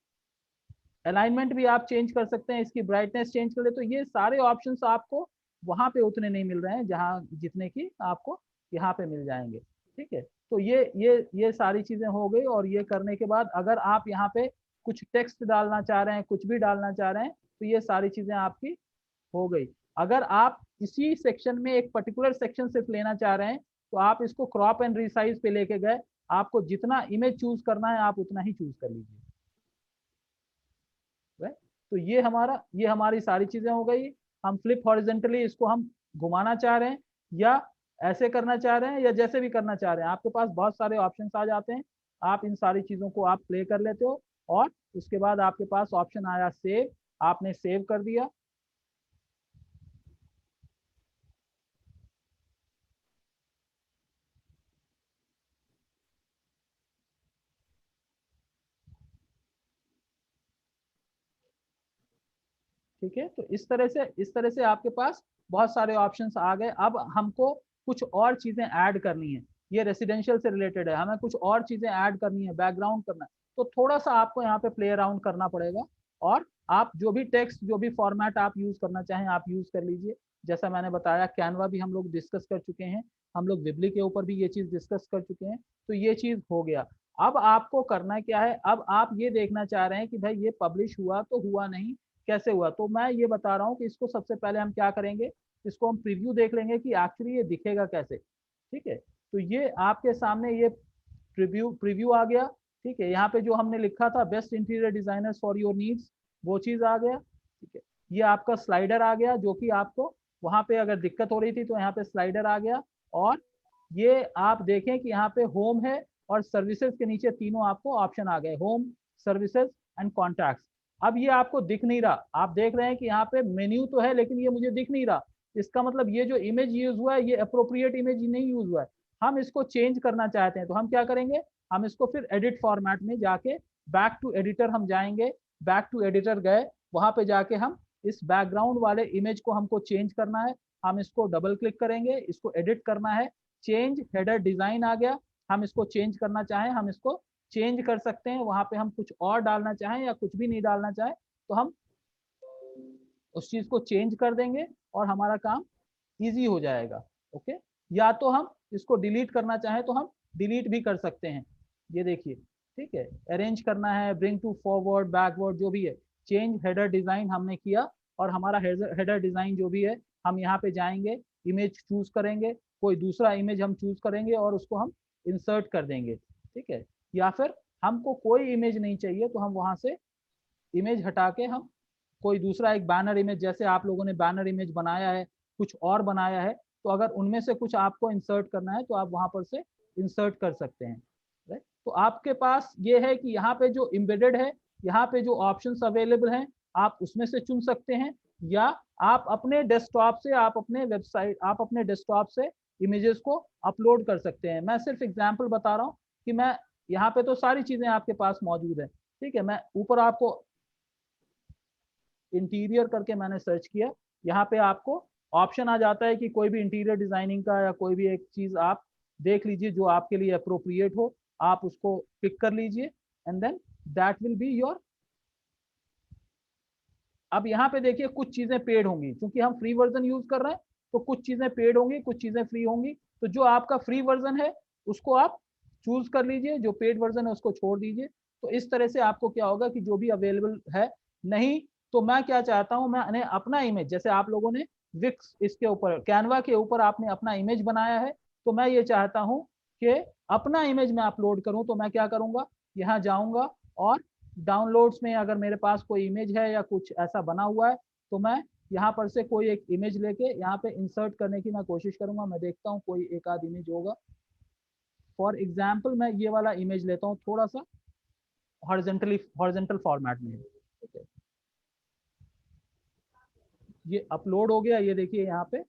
अलाइनमेंट भी आप चेंज कर सकते हैं, इसकी ब्राइटनेस चेंज कर ले। तो ये सारे ऑप्शंस आपको वहां पे उतने नहीं मिल रहे हैं जहां जितने की आपको यहाँ पे मिल जाएंगे, ठीक है। तो ये सारी चीजें हो गई। और ये करने के बाद अगर आप यहाँ पे कुछ टेक्स्ट डालना चाह रहे हैं, कुछ भी डालना चाह रहे हैं, तो ये सारी चीजें आपकी हो गई। अगर आप इसी सेक्शन में एक पर्टिकुलर सेक्शन सिर्फ लेना चाह रहे हैं तो आप इसको क्रॉप एंड रिसाइज पे लेके गए, आपको जितना इमेज चूज करना है आप उतना ही चूज कर लीजिए। तो ये हमारी सारी चीजें हो गई। हम फ्लिप हॉरिजेंटली इसको हम घुमाना चाह रहे हैं, या ऐसे करना चाह रहे हैं, या जैसे भी करना चाह रहे हैं, आपके पास बहुत सारे ऑप्शंस आ जाते हैं। आप इन सारी चीजों को आप प्ले कर लेते हो और उसके बाद आपके पास ऑप्शन आया सेव, आपने सेव कर दिया। ठीक है, तो इस तरह से आपके पास बहुत सारे ऑप्शंस आ गए। अब हमको कुछ और चीजें ऐड करनी है, ये रेसिडेंशियल से रिलेटेड है, हमें कुछ और चीजें ऐड करनी है, बैकग्राउंड करना है, तो थोड़ा सा आपको यहाँ पे प्ले अराउंड करना पड़ेगा। और आप जो भी टेक्स्ट, जो भी फॉर्मेट आप यूज करना चाहें आप यूज कर लीजिए। जैसा मैंने बताया कैनवा भी हम लोग डिस्कस कर चुके हैं, हम लोग विबली के ऊपर भी ये चीज डिस्कस कर चुके हैं, तो ये चीज हो गया। अब आपको करना क्या है, अब आप ये देखना चाह रहे हैं कि भाई ये पब्लिश हुआ तो हुआ नहीं, कैसे हुआ। तो मैं ये बता रहा हूँ कि इसको सबसे पहले हम क्या करेंगे, इसको हम प्रीव्यू देख लेंगे कि एक्चुअली ये दिखेगा कैसे। ठीक है, तो ये आपके सामने ये प्रीव्यू आ गया। ठीक है, यहाँ पे जो हमने लिखा था best interior designers for your needs, वो चीज आ गया। ठीक है, ये आपका स्लाइडर आ गया, जो कि आपको वहां पे अगर दिक्कत हो रही थी तो यहाँ पे स्लाइडर आ गया। और ये आप देखें कि यहाँ पे होम है और सर्विसेज के नीचे तीनों आपको ऑप्शन आ गए, होम, सर्विसेज एंड कॉन्टैक्ट्स। अब ये आपको दिख नहीं रहा, आप देख रहे हैं कि यहाँ पे मेन्यू तो है लेकिन ये मुझे दिख नहीं रहा। इसका मतलब ये जो इमेज यूज हुआ है ये अप्रोप्रिएट इमेज नहीं यूज हुआ है। हम इसको चेंज करना चाहते हैं तो हम क्या करेंगे, हम इसको फिर एडिट फॉर्मेट में जाके बैक टू एडिटर हम जाएंगे। बैक टू एडिटर गए, वहां पे जाके हम इस बैकग्राउंड वाले इमेज को हमको चेंज करना है। हम इसको डबल क्लिक करेंगे, इसको एडिट करना है, चेंज हेडर डिजाइन आ गया। हम इसको चेंज करना चाहें हम इसको चेंज कर सकते हैं, वहां पे हम कुछ और डालना चाहें या कुछ भी नहीं डालना चाहें तो हम उस चीज को चेंज कर देंगे और हमारा काम इजी हो जाएगा। ओके, या तो हम इसको डिलीट करना चाहें तो हम डिलीट भी कर सकते हैं। ये देखिए, ठीक है, अरेंज करना है, ब्रिंग टू फॉरवर्ड, बैकवर्ड, जो भी है। चेंज हेडर डिजाइन हमने किया और हमारा हेडर डिजाइन जो भी है, हम यहाँ पे जाएंगे, इमेज चूज करेंगे, कोई दूसरा इमेज हम चूज करेंगे और उसको हम इंसर्ट कर देंगे। ठीक है, या फिर हमको कोई इमेज नहीं चाहिए तो हम वहां से इमेज हटा के हम कोई दूसरा एक बैनर इमेज, जैसे आप लोगों ने बैनर इमेज बनाया है, कुछ और बनाया है, तो अगर उनमें से कुछ आपको इंसर्ट करना है तो आप वहां पर से इंसर्ट कर सकते हैं। राइट, तो आपके पास ये है कि यहाँ पे जो एम्बेडेड है, यहाँ पे जो ऑप्शंस अवेलेबल हैं आप उसमें से चुन सकते हैं, या आप अपने डेस्कटॉप से, आप अपने वेबसाइट, आप अपने डेस्कटॉप से इमेजेस को अपलोड कर सकते हैं। मैं सिर्फ एग्जांपल बता रहा हूँ कि मैं यहाँ पे तो सारी चीजें आपके पास मौजूद है, ठीक है। मैं ऊपर आपको इंटीरियर करके मैंने सर्च किया, यहाँ पे आपको ऑप्शन आ जाता है कि कोई भी इंटीरियर डिजाइनिंग का या कोई भी एक चीज आप देख लीजिए जो आपके लिए अप्रोप्रिएट हो, आप उसको पिक कर लीजिए and then that will be your. अब यहाँ पे देखिए कुछ चीजें पेड होंगी, क्योंकि हम फ्री वर्जन यूज कर रहे हैं तो कुछ चीजें पेड होंगी, कुछ चीजें फ्री होंगी। तो जो आपका फ्री वर्जन है उसको आप चूज कर लीजिए, जो पेड वर्जन है उसको छोड़ दीजिए। तो इस तरह से आपको क्या होगा कि जो भी अवेलेबल है, नहीं तो मैं क्या चाहता हूं, मैंने अपना इमेज, जैसे आप लोगों ने विक्स इसके ऊपर, कैनवा के ऊपर आपने अपना इमेज बनाया है, तो मैं ये चाहता हूं कि अपना इमेज मैं अपलोड करूं। तो मैं क्या करूंगा, यहाँ जाऊंगा और डाउनलोड्स में अगर मेरे पास कोई इमेज है या कुछ ऐसा बना हुआ है तो मैं यहाँ पर से कोई एक इमेज लेके यहाँ पे इंसर्ट करने की मैं कोशिश करूंगा। मैं देखता हूँ कोई एक आध इमेज होगा। फॉर एग्जाम्पल मैं ये वाला इमेज लेता हूँ, थोड़ा सा हॉरिजेंटल फॉर्मेट में, ठीक है। ये अपलोड हो गया, ये देखिए यहाँ पे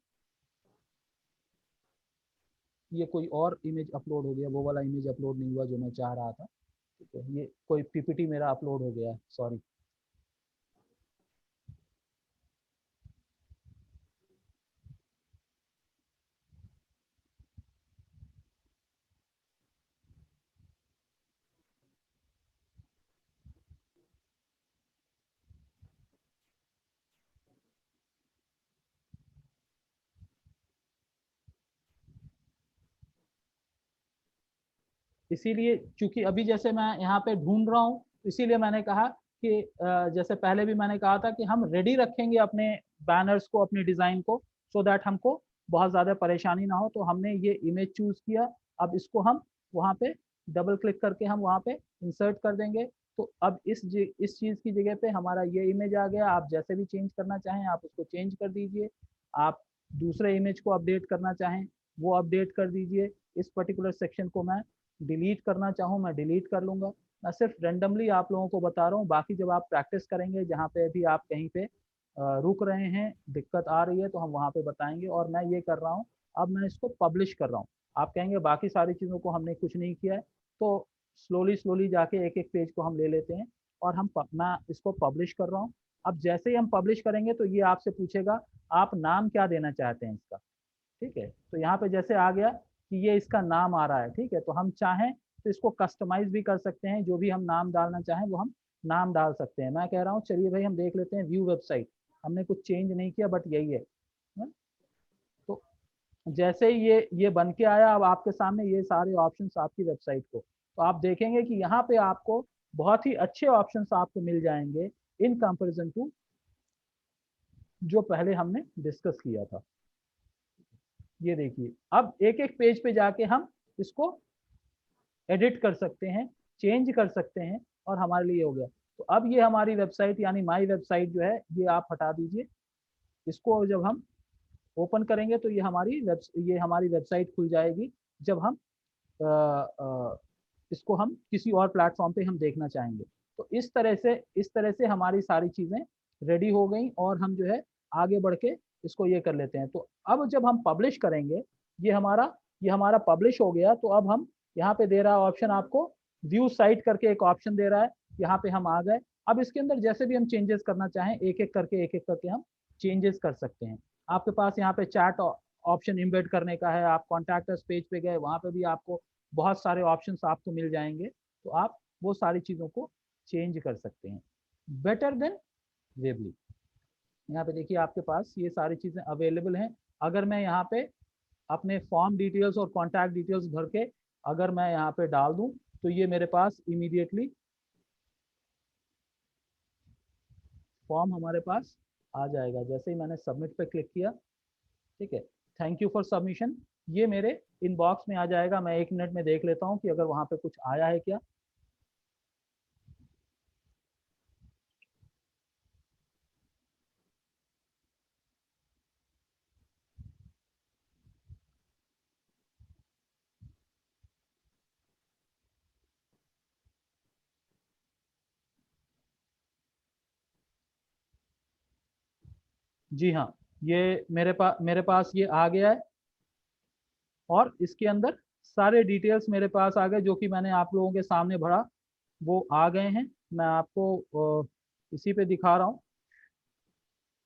ये कोई और इमेज अपलोड हो गया, वो वाला इमेज अपलोड नहीं हुआ जो मैं चाह रहा था, ठीक है। ये कोई पीपीटी मेरा अपलोड हो गया, सॉरी। इसीलिए क्योंकि अभी जैसे मैं यहाँ पे ढूंढ रहा हूँ, इसीलिए मैंने कहा कि जैसे पहले भी मैंने कहा था कि हम रेडी रखेंगे अपने बैनर्स को, अपनी डिजाइन को, सो दैट हमको बहुत ज्यादा परेशानी ना हो। तो हमने ये इमेज चूज किया, अब इसको हम वहाँ पे डबल क्लिक करके हम वहाँ पे इंसर्ट कर देंगे। तो अब इस चीज की जगह पे हमारा ये इमेज आ गया। आप जैसे भी चेंज करना चाहें आप उसको चेंज कर दीजिए। आप दूसरे इमेज को अपडेट करना चाहें वो अपडेट कर दीजिए। इस पर्टिकुलर सेक्शन को मैं डिलीट करना चाहूँ मैं डिलीट कर लूंगा। मैं सिर्फ रेंडमली आप लोगों को बता रहा हूँ, बाकी जब आप प्रैक्टिस करेंगे, जहाँ पे भी आप कहीं पे रुक रहे हैं, दिक्कत आ रही है, तो हम वहाँ पे बताएंगे। और मैं ये कर रहा हूँ, अब मैं इसको पब्लिश कर रहा हूँ। आप कहेंगे बाकी सारी चीज़ों को हमने कुछ नहीं किया है, तो स्लोली स्लोली जाके एक एक पेज को हम ले लेते हैं और मैं इसको पब्लिश कर रहा हूँ। अब जैसे ही हम पब्लिश करेंगे तो ये आपसे पूछेगा आप नाम क्या देना चाहते हैं इसका, ठीक है। तो यहाँ पे जैसे आ गया कि ये इसका नाम आ रहा है, ठीक है। तो हम चाहें तो इसको कस्टमाइज भी कर सकते हैं, जो भी हम नाम डालना चाहें वो हम नाम डाल सकते हैं। मैं कह रहा हूँ चलिए भाई हम देख लेते हैं व्यू वेबसाइट, हमने कुछ चेंज नहीं किया बट यही है ना? तो जैसे ही ये बन के आया, अब आपके सामने ये सारे ऑप्शंस आपकी वेबसाइट को, तो आप देखेंगे कि यहाँ पे आपको बहुत ही अच्छे ऑप्शंस आपको मिल जाएंगे इन कंपैरिजन टू जो पहले हमने डिस्कस किया था। ये देखिए अब एक एक पेज पे जाके हम इसको एडिट कर सकते हैं, चेंज कर सकते हैं और हमारे लिए हो गया। तो अब ये हमारी वेबसाइट यानी माई वेबसाइट जो है ये आप हटा दीजिए। इसको जब हम ओपन करेंगे तो ये हमारी वेबसाइट खुल जाएगी। जब हम अ, अ, इसको हम किसी और प्लेटफॉर्म पे हम देखना चाहेंगे, तो इस तरह से हमारी सारी चीजें रेडी हो गई और हम जो है आगे बढ़ के इसको ये कर लेते हैं। तो अब जब हम पब्लिश करेंगे, ये हमारा पब्लिश हो गया। तो अब हम यहाँ पे दे रहा है ऑप्शन आपको, व्यू साइट करके एक ऑप्शन दे रहा है, यहाँ पे हम आ गए। अब इसके अंदर जैसे भी हम चेंजेस करना चाहें एक एक करके हम चेंजेस कर सकते हैं। आपके पास यहाँ पे चैट ऑप्शन इम्बेड करने का है, आप कॉन्टैक्ट पेज पे गए वहाँ पे भी आपको बहुत सारे ऑप्शंस आपको मिल जाएंगे, तो आप वो सारी चीज़ों को चेंज कर सकते हैं बेटर देन वेबली। यहाँ पे देखिए आपके पास ये सारी चीज़ें अवेलेबल हैं। अगर मैं यहाँ पे अपने फॉर्म डिटेल्स और कॉन्टैक्ट डिटेल्स भर के अगर मैं यहाँ पे डाल दूँ तो ये मेरे पास इमीडिएटली फॉर्म हमारे पास आ जाएगा। जैसे ही मैंने सबमिट पे क्लिक किया, ठीक है, थैंक यू फॉर सबमिशन, ये मेरे इनबॉक्स में आ जाएगा। मैं 1 मिनट में देख लेता हूँ कि अगर वहाँ पे कुछ आया है क्या। जी हाँ, ये मेरे पास ये आ गया है और इसके अंदर सारे डिटेल्स मेरे पास आ गए जो कि मैंने आप लोगों के सामने भरा, वो आ गए हैं। मैं आपको इसी पे दिखा रहा हूँ,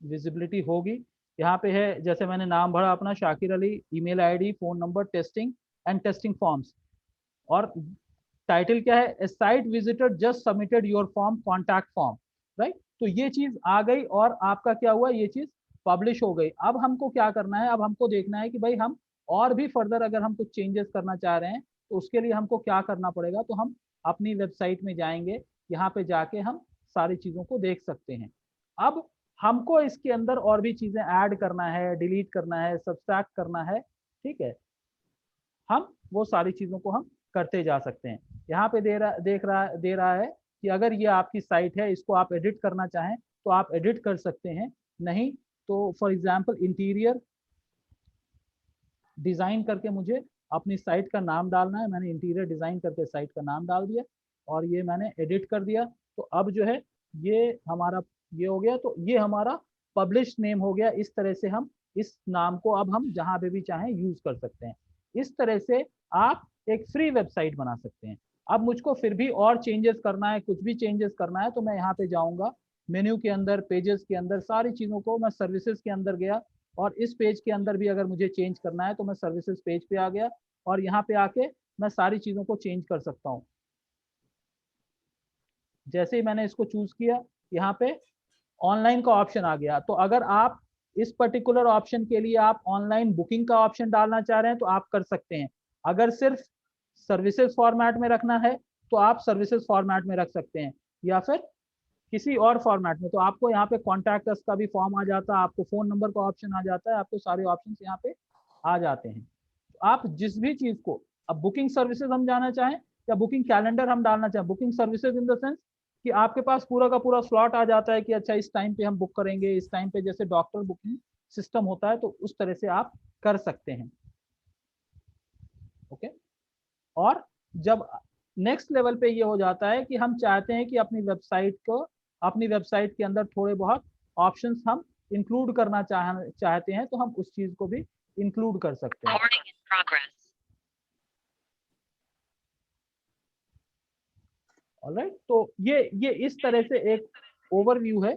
विजिबिलिटी होगी। यहाँ पे है, जैसे मैंने नाम भरा अपना Shakir Ali, email ID, phone number, testing and testing forms, और टाइटल क्या है, a site visitor just submitted your form contact form, right. तो ये चीज आ गई और आपका क्या हुआ, ये चीज पब्लिश हो गई। अब हमको क्या करना है, अब हमको देखना है कि भाई हम और भी फर्दर अगर हम कुछ चेंजेस करना चाह रहे हैं तो उसके लिए हमको क्या करना पड़ेगा। तो हम अपनी वेबसाइट में जाएंगे, यहाँ पे जाके हम सारी चीजों को देख सकते हैं। अब हमको इसके अंदर और भी चीजें ऐड करना है, डिलीट करना है, सब्सट्रैक्ट करना है, ठीक है। हम वो सारी चीजों को हम करते जा सकते हैं। यहाँ पे दे रहा है कि अगर ये आपकी साइट है, इसको आप एडिट करना चाहें तो आप एडिट कर सकते हैं, नहीं तो फॉर एग्जांपल इंटीरियर डिजाइन करके मुझे अपनी साइट का नाम डालना है। मैंने इंटीरियर डिजाइन करके साइट का नाम डाल दिया और ये मैंने एडिट कर दिया। तो अब जो है ये हमारा ये हो गया, तो ये हमारा पब्लिश नेम हो गया। इस तरह से हम इस नाम को अब हम जहां पे भी चाहें यूज कर सकते हैं। इस तरह से आप एक फ्री वेबसाइट बना सकते हैं। अब मुझको फिर भी और चेंजेस करना है, कुछ भी चेंजेस करना है, तो मैं यहाँ पे जाऊंगा मेन्यू के अंदर, पेजेस के अंदर, सारी चीजों को मैं सर्विसेज के अंदर गया और इस पेज के अंदर भी अगर मुझे चेंज करना है तो मैं सर्विसेज पेज पे आ गया और यहाँ पे आके मैं सारी चीजों को चेंज कर सकता हूँ। जैसे ही मैंने इसको चूज किया, यहाँ पे ऑनलाइन का ऑप्शन आ गया। तो अगर आप इस पर्टिकुलर ऑप्शन के लिए आप ऑनलाइन बुकिंग का ऑप्शन डालना चाह रहे हैं तो आप कर सकते हैं। अगर सिर्फ सर्विसेज फॉर्मेट में रखना है तो आप सर्विसेज फॉर्मेट में रख सकते हैं, या फिर किसी और फॉर्मेट में। तो आपको यहाँ पे कॉन्टैक्ट अस का भी फॉर्म आ जाता है, आपको फोन नंबर का ऑप्शन आ जाता है, आपको सारे ऑप्शन यहाँ पे आ जाते हैं। तो आप जिस भी चीज को, अब बुकिंग सर्विसेज हम जाना चाहें या बुकिंग कैलेंडर हम डालना चाहें, booking services in the sense कि आपके पास पूरा का पूरा स्लॉट आ जाता है कि अच्छा इस टाइम पे हम बुक करेंगे, इस टाइम पे, जैसे डॉक्टर बुकिंग सिस्टम होता है तो उस तरह से आप कर सकते हैं। ओके। और जब नेक्स्ट लेवल पे ये हो जाता है कि हम चाहते हैं कि अपनी वेबसाइट के अंदर थोड़े बहुत ऑप्शंस हम इंक्लूड करना चाहते हैं, तो हम उस चीज को भी इंक्लूड कर सकते हैं। ऑलराइट, तो ये इस तरह से एक ओवरव्यू है।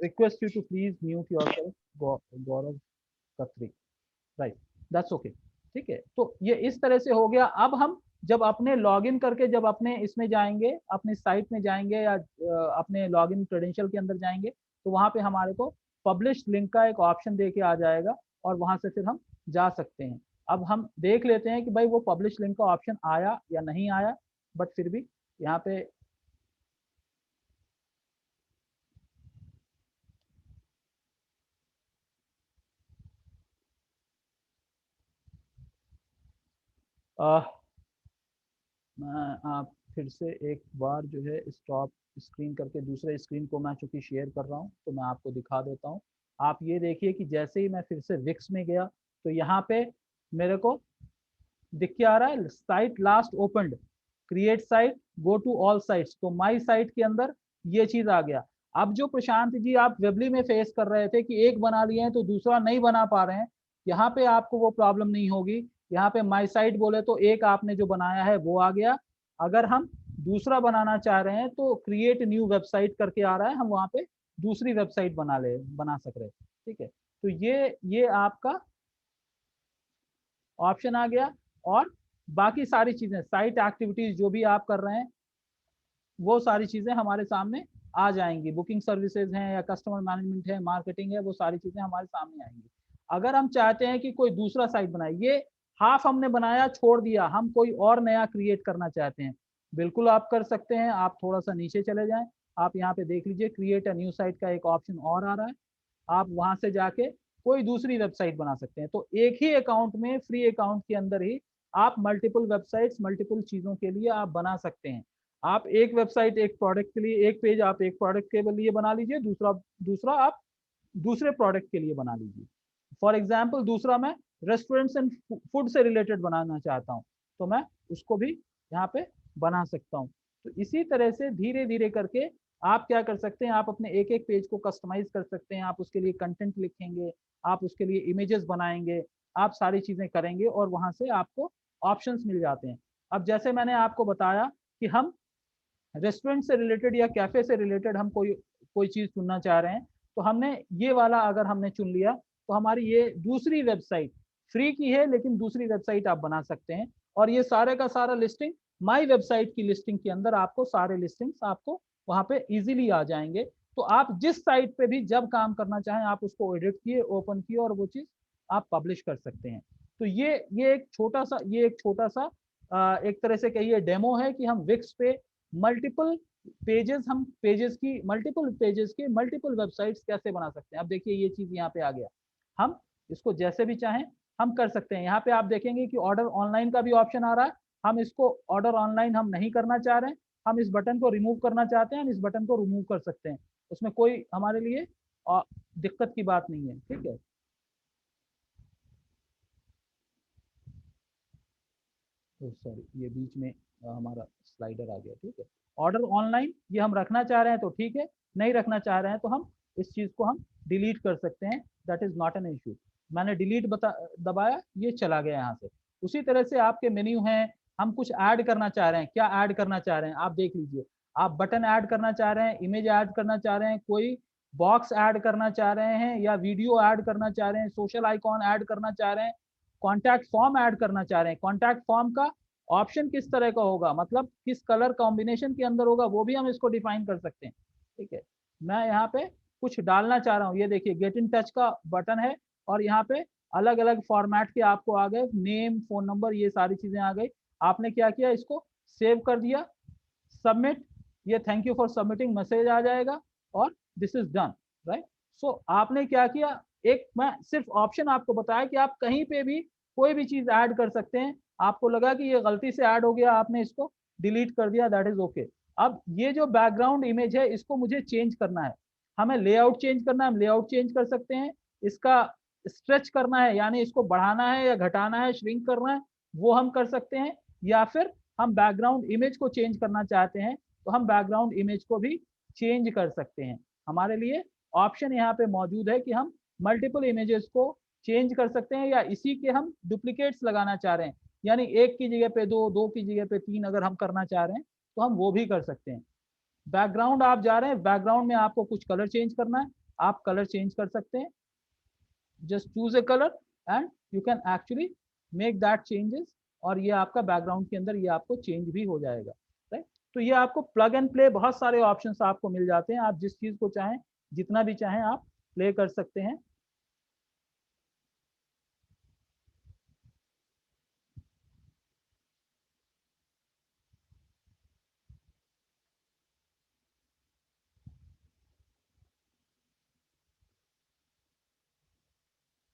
Request you to please mute yourself, Gaurav Khatri, right, that's okay, ठीक है। तो ये इस तरह से हो गया। अब हम जब अपने लॉगिन करके जब अपने इसमें जाएंगे, अपनी साइट में जाएंगे या अपने लॉगिन क्रेडेंशियल के अंदर जाएंगे, तो वहां पे हमारे को पब्लिश लिंक का एक ऑप्शन दे के आ जाएगा और वहां से फिर हम जा सकते हैं। अब हम देख लेते हैं कि भाई वो पब्लिश लिंक का ऑप्शन आया या नहीं आया, बट फिर भी यहाँ पे मैं आप फिर से एक बार जो है स्टॉप स्क्रीन करके दूसरे स्क्रीन को मैं चूंकि शेयर कर रहा हूँ तो मैं आपको दिखा देता हूँ। आप ये देखिए कि जैसे ही मैं फिर से विक्स में गया तो यहाँ पे मेरे को दिख के आ रहा है site last opened, create site, go to all sites. तो माई साइट के अंदर ये चीज आ गया। अब जो प्रशांत जी आप वेबली में फेस कर रहे थे कि एक बना लिए हैं तो दूसरा नहीं बना पा रहे हैं, यहाँ पे आपको वो प्रॉब्लम नहीं होगी। यहाँ पे माई साइट बोले तो एक आपने जो बनाया है वो आ गया। अगर हम दूसरा बनाना चाह रहे हैं तो क्रिएट न्यू वेबसाइट करके आ रहा है, हम वहाँ पे दूसरी वेबसाइट बना सक रहे, ठीक है। तो ये आपका ऑप्शन आ गया। और बाकी सारी चीजें, साइट एक्टिविटीज जो भी आप कर रहे हैं वो सारी चीजें हमारे सामने आ जाएंगी। बुकिंग सर्विसेज हैं या कस्टमर मैनेजमेंट है, मार्केटिंग है, वो सारी चीजें हमारे सामने आएंगी। अगर हम चाहते हैं कि कोई दूसरा साइट बनाए, ये हाफ हमने बनाया छोड़ दिया, हम कोई और नया क्रिएट करना चाहते हैं, बिल्कुल आप कर सकते हैं। आप थोड़ा सा नीचे चले जाएं, आप यहाँ पे देख लीजिए क्रिएट अ न्यू साइट का एक ऑप्शन और आ रहा है। आप वहां से जाके कोई दूसरी वेबसाइट बना सकते हैं। तो एक ही अकाउंट में, फ्री अकाउंट के अंदर ही आप मल्टीपल वेबसाइट्स, मल्टीपल चीजों के लिए आप बना सकते हैं। आप एक वेबसाइट एक प्रोडक्ट के लिए, एक पेज आप एक प्रोडक्ट के लिए बना लीजिए, दूसरा आप दूसरे प्रोडक्ट के लिए बना लीजिए। फॉर एग्जाम्पल दूसरा मैं रेस्टोरेंट्स एंड फूड से रिलेटेड बनाना चाहता हूँ तो मैं उसको भी यहाँ पे बना सकता हूँ। तो इसी तरह से धीरे धीरे करके आप क्या कर सकते हैं, आप अपने एक एक पेज को कस्टमाइज कर सकते हैं, आप उसके लिए कंटेंट लिखेंगे, आप उसके लिए इमेजेस बनाएंगे, आप सारी चीजें करेंगे और वहां से आपको ऑप्शंस मिल जाते हैं। अब जैसे मैंने आपको बताया कि हम रेस्टोरेंट से रिलेटेड या कैफे से रिलेटेड हम कोई कोई चीज चुनना चाह रहे हैं, तो हमने ये वाला अगर हमने चुन लिया तो हमारी ये दूसरी वेबसाइट फ्री की है, लेकिन दूसरी वेबसाइट आप बना सकते हैं। और ये सारे का सारा लिस्टिंग माई वेबसाइट की लिस्टिंग के अंदर आपको सारे लिस्टिंग्स आपको वहां पे इजीली आ जाएंगे। तो आप जिस साइट पे भी जब काम करना चाहें आप उसको एडिट किए, ओपन किए और वो चीज आप पब्लिश कर सकते हैं। तो ये एक छोटा सा एक तरह से कहिए डेमो है कि हम विक्स पे मल्टीपल पेजेस के मल्टीपल वेबसाइट्स कैसे बना सकते हैं। अब देखिए ये चीज यहाँ पे आ गया, हम इसको जैसे भी चाहें हम कर सकते हैं। यहाँ पे आप देखेंगे कि ऑर्डर ऑनलाइन का भी ऑप्शन आ रहा है। हम इसको ऑर्डर ऑनलाइन हम नहीं करना चाह रहे हैं, हम इस बटन को रिमूव करना चाहते हैं, हम इस बटन को रिमूव कर सकते हैं, उसमें कोई हमारे लिए दिक्कत की बात नहीं है। ठीक है, तो सॉरी ये बीच में हमारा स्लाइडर आ गया। ठीक है, ऑर्डर ऑनलाइन ये हम रखना चाह रहे हैं तो ठीक है, नहीं रखना चाह रहे हैं तो हम इस चीज को हम डिलीट कर सकते हैं, that is not an issue. मैंने डिलीट दबाया, ये चला गया यहाँ से। उसी तरह से आपके मेन्यू हैं, हम कुछ ऐड करना चाह रहे हैं, क्या ऐड करना चाह रहे हैं आप देख लीजिए। आप बटन ऐड करना चाह रहे हैं, इमेज ऐड करना चाह रहे हैं, कोई बॉक्स ऐड करना चाह रहे हैं या वीडियो ऐड करना चाह रहे हैं, सोशल आइकॉन ऐड करना चाह रहे हैं, कॉन्टैक्ट फॉर्म ऐड करना चाह रहे हैं। कॉन्टैक्ट फॉर्म का ऑप्शन किस तरह का होगा, मतलब किस कलर कॉम्बिनेशन के अंदर होगा, वो भी हम इसको डिफाइन कर सकते हैं। ठीक है, मैं यहाँ पे कुछ डालना चाह रहा हूँ, ये देखिए गेट इन टच का बटन है और यहाँ पे अलग अलग फॉर्मेट के आपको आ गए, नेम, फोन नंबर, ये सारी चीजें आ गई। आपने क्या किया, इसको सेव कर दिया, सबमिट, ये thank you for submitting message आ जाएगा और this is done, right. So आपने क्या किया, एक मैं सिर्फ ऑप्शन आपको बताया कि आप कहीं पे भी कोई भी चीज ऐड कर सकते हैं। आपको लगा कि ये गलती से ऐड हो गया, आपने इसको डिलीट कर दिया, दैट इज ओके। अब ये जो बैकग्राउंड इमेज है इसको मुझे चेंज करना है, हमें लेआउट चेंज करना है, हम लेआउट चेंज कर सकते हैं। इसका स्ट्रेच करना है, यानी इसको बढ़ाना है या घटाना है, श्रिंक करना है, वो हम कर सकते हैं। या फिर हम बैकग्राउंड इमेज को चेंज करना चाहते हैं तो हम बैकग्राउंड इमेज को भी चेंज कर सकते हैं। हमारे लिए ऑप्शन यहाँ पे मौजूद है कि हम मल्टीपल इमेजेस को चेंज कर सकते हैं या इसी के हम डुप्लीकेट्स लगाना चाह रहे हैं, यानी एक की जगह पे दो, दो की जगह पे तीन अगर हम करना चाह रहे हैं तो हम वो भी कर सकते हैं। बैकग्राउंड आप जा रहे हैं, बैकग्राउंड में आपको कुछ कलर चेंज करना है, आप कलर चेंज कर सकते हैं। Just choose a colour and you can actually make that changes और ये आपका बैकग्राउंड के अंदर ये आपको चेंज भी हो जाएगा, राइट। तो ये आपको प्लग एंड प्ले बहुत सारे ऑप्शंस आपको मिल जाते हैं, आप जिस चीज को चाहें जितना भी चाहें आप प्ले कर सकते हैं।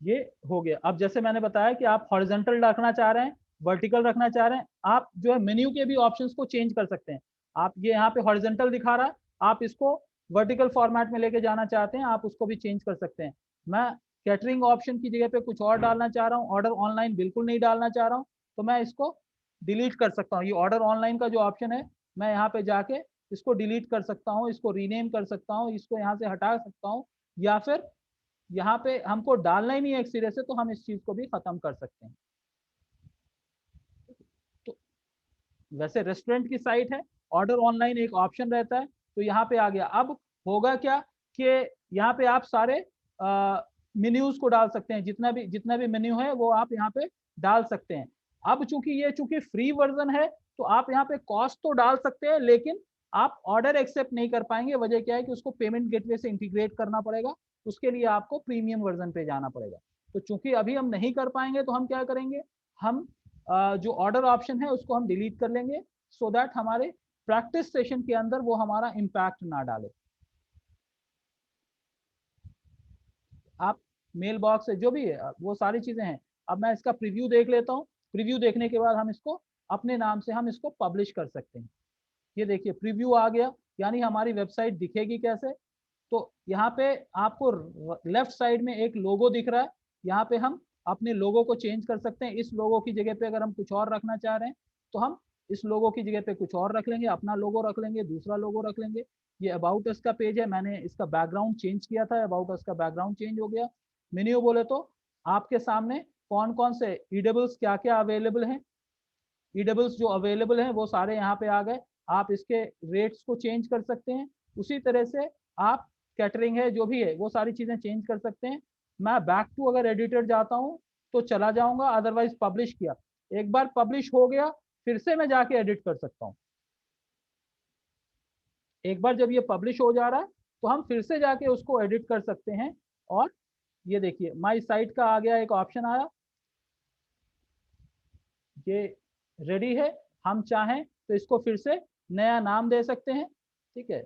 ये हो गया। अब जैसे मैंने बताया कि आप हॉरिजॉन्टल रखना चाह रहे हैं, वर्टिकल रखना चाह रहे हैं, आप जो है मेन्यू के भी ऑप्शंस को चेंज कर सकते हैं। आप ये यहाँ पे हॉरिजॉन्टल दिखा रहा है, आप इसको वर्टिकल फॉर्मेट में लेके जाना चाहते हैं, आप उसको भी चेंज कर सकते हैं। मैं कैटरिंग ऑप्शन की जगह पे कुछ और डालना चाह रहा हूँ, ऑर्डर ऑनलाइन बिल्कुल नहीं डालना चाह रहा हूँ, तो मैं इसको डिलीट कर सकता हूँ। ये ऑर्डर ऑनलाइन का जो ऑप्शन है मैं यहाँ पे जाके इसको डिलीट कर सकता हूँ, इसको रीनेम कर सकता हूँ, इसको यहाँ से हटा सकता हूँ, या फिर यहाँ पे हमको डालना ही नहीं है एक सिरे से तो हम इस चीज को भी खत्म कर सकते हैं। तो वैसे रेस्टोरेंट की साइट है, ऑर्डर ऑनलाइन एक ऑप्शन रहता है, तो यहाँ पे आ गया। अब होगा क्या कि यहाँ पे आप सारे मेन्यूज को डाल सकते हैं, जितना भी मेन्यू है वो आप यहाँ पे डाल सकते हैं। अब चूंकि फ्री वर्जन है तो आप यहाँ पे कॉस्ट तो डाल सकते हैं, लेकिन आप ऑर्डर एक्सेप्ट नहीं कर पाएंगे। वजह क्या है कि उसको पेमेंट गेटवे से इंटीग्रेट करना पड़ेगा, उसके लिए आपको प्रीमियम वर्जन पे जाना पड़ेगा। तो चूंकि अभी हम नहीं कर पाएंगे तो हम क्या करेंगे, हम जो ऑर्डर ऑप्शन है उसको हम डिलीट कर लेंगे, सो दैट हमारे प्रैक्टिस सेशन के अंदर वो हमारा इम्पैक्ट ना डाले। आप मेल बॉक्स है जो भी है वो सारी चीजें हैं। अब मैं इसका प्रीव्यू देख लेता हूँ, प्रीव्यू देखने के बाद हम इसको अपने नाम से हम इसको पब्लिश कर सकते हैं। ये देखिए प्रीव्यू आ गया, यानी हमारी वेबसाइट दिखेगी कैसे। तो यहाँ पे आपको लेफ्ट साइड में एक लोगो दिख रहा है, यहाँ पे हम अपने लोगो को चेंज कर सकते हैं। इस लोगो की जगह पे अगर हम कुछ और रखना चाह रहे हैं तो हम इस लोगो की जगह पे कुछ और रख लेंगे, अपना लोगो रख लेंगे, दूसरा लोगो रख लेंगे। ये अबाउट अस का पेज है, मैंने इसका बैकग्राउंड चेंज किया था, अबाउट अस का बैकग्राउंड चेंज हो गया। मेन्यू बोले तो आपके सामने कौन कौन से ईडब्ल्यूज क्या क्या अवेलेबल हैं, ईडब्ल्यूज जो अवेलेबल हैं वो सारे यहाँ पे आ गए। आप इसके रेट्स को चेंज कर सकते हैं। उसी तरह से आप कैटरिंग है जो भी है वो सारी चीजें चेंज कर सकते हैं। मैं बैक टू अगर एडिटर जाता हूँ तो चला जाऊंगा, अदरवाइज पब्लिश किया, एक बार पब्लिश हो गया फिर से मैं जाके एडिट कर सकता हूँ। एक बार जब ये पब्लिश हो जा रहा है तो हम फिर से जाके उसको एडिट कर सकते हैं। और ये देखिए माई साइट का आ गया, एक ऑप्शन आया, ये रेडी है। हम चाहें तो इसको फिर से नया नाम दे सकते हैं। ठीक है,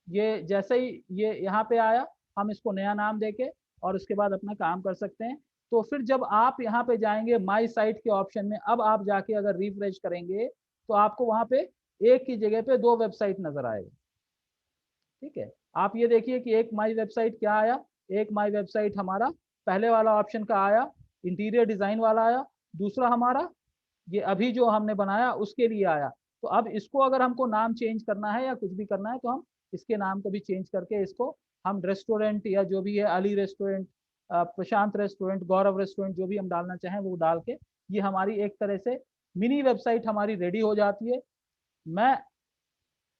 ये जैसे ही ये यहाँ पे आया हम इसको नया नाम देके और उसके बाद अपना काम कर सकते हैं। तो फिर जब आप यहाँ पे जाएंगे माई साइट के ऑप्शन में, अब आप जाके अगर रिफ्रेश करेंगे तो आपको वहाँ पे एक की जगह पे दो वेबसाइट नजर आएगा। ठीक है, आप ये देखिए कि एक माई वेबसाइट क्या आया, एक माई वेबसाइट हमारा पहले वाला ऑप्शन का आया, इंटीरियर डिजाइन वाला आया, दूसरा हमारा ये अभी जो हमने बनाया उसके लिए आया। तो अब इसको अगर हमको नाम चेंज करना है या कुछ भी करना है तो हम इसके नाम को भी चेंज करके इसको हम रेस्टोरेंट या जो भी है, अली रेस्टोरेंट, प्रशांत रेस्टोरेंट, गौरव रेस्टोरेंट, जो भी हम डालना चाहें वो डाल के ये हमारी एक तरह से मिनी वेबसाइट हमारी रेडी हो जाती है। मैं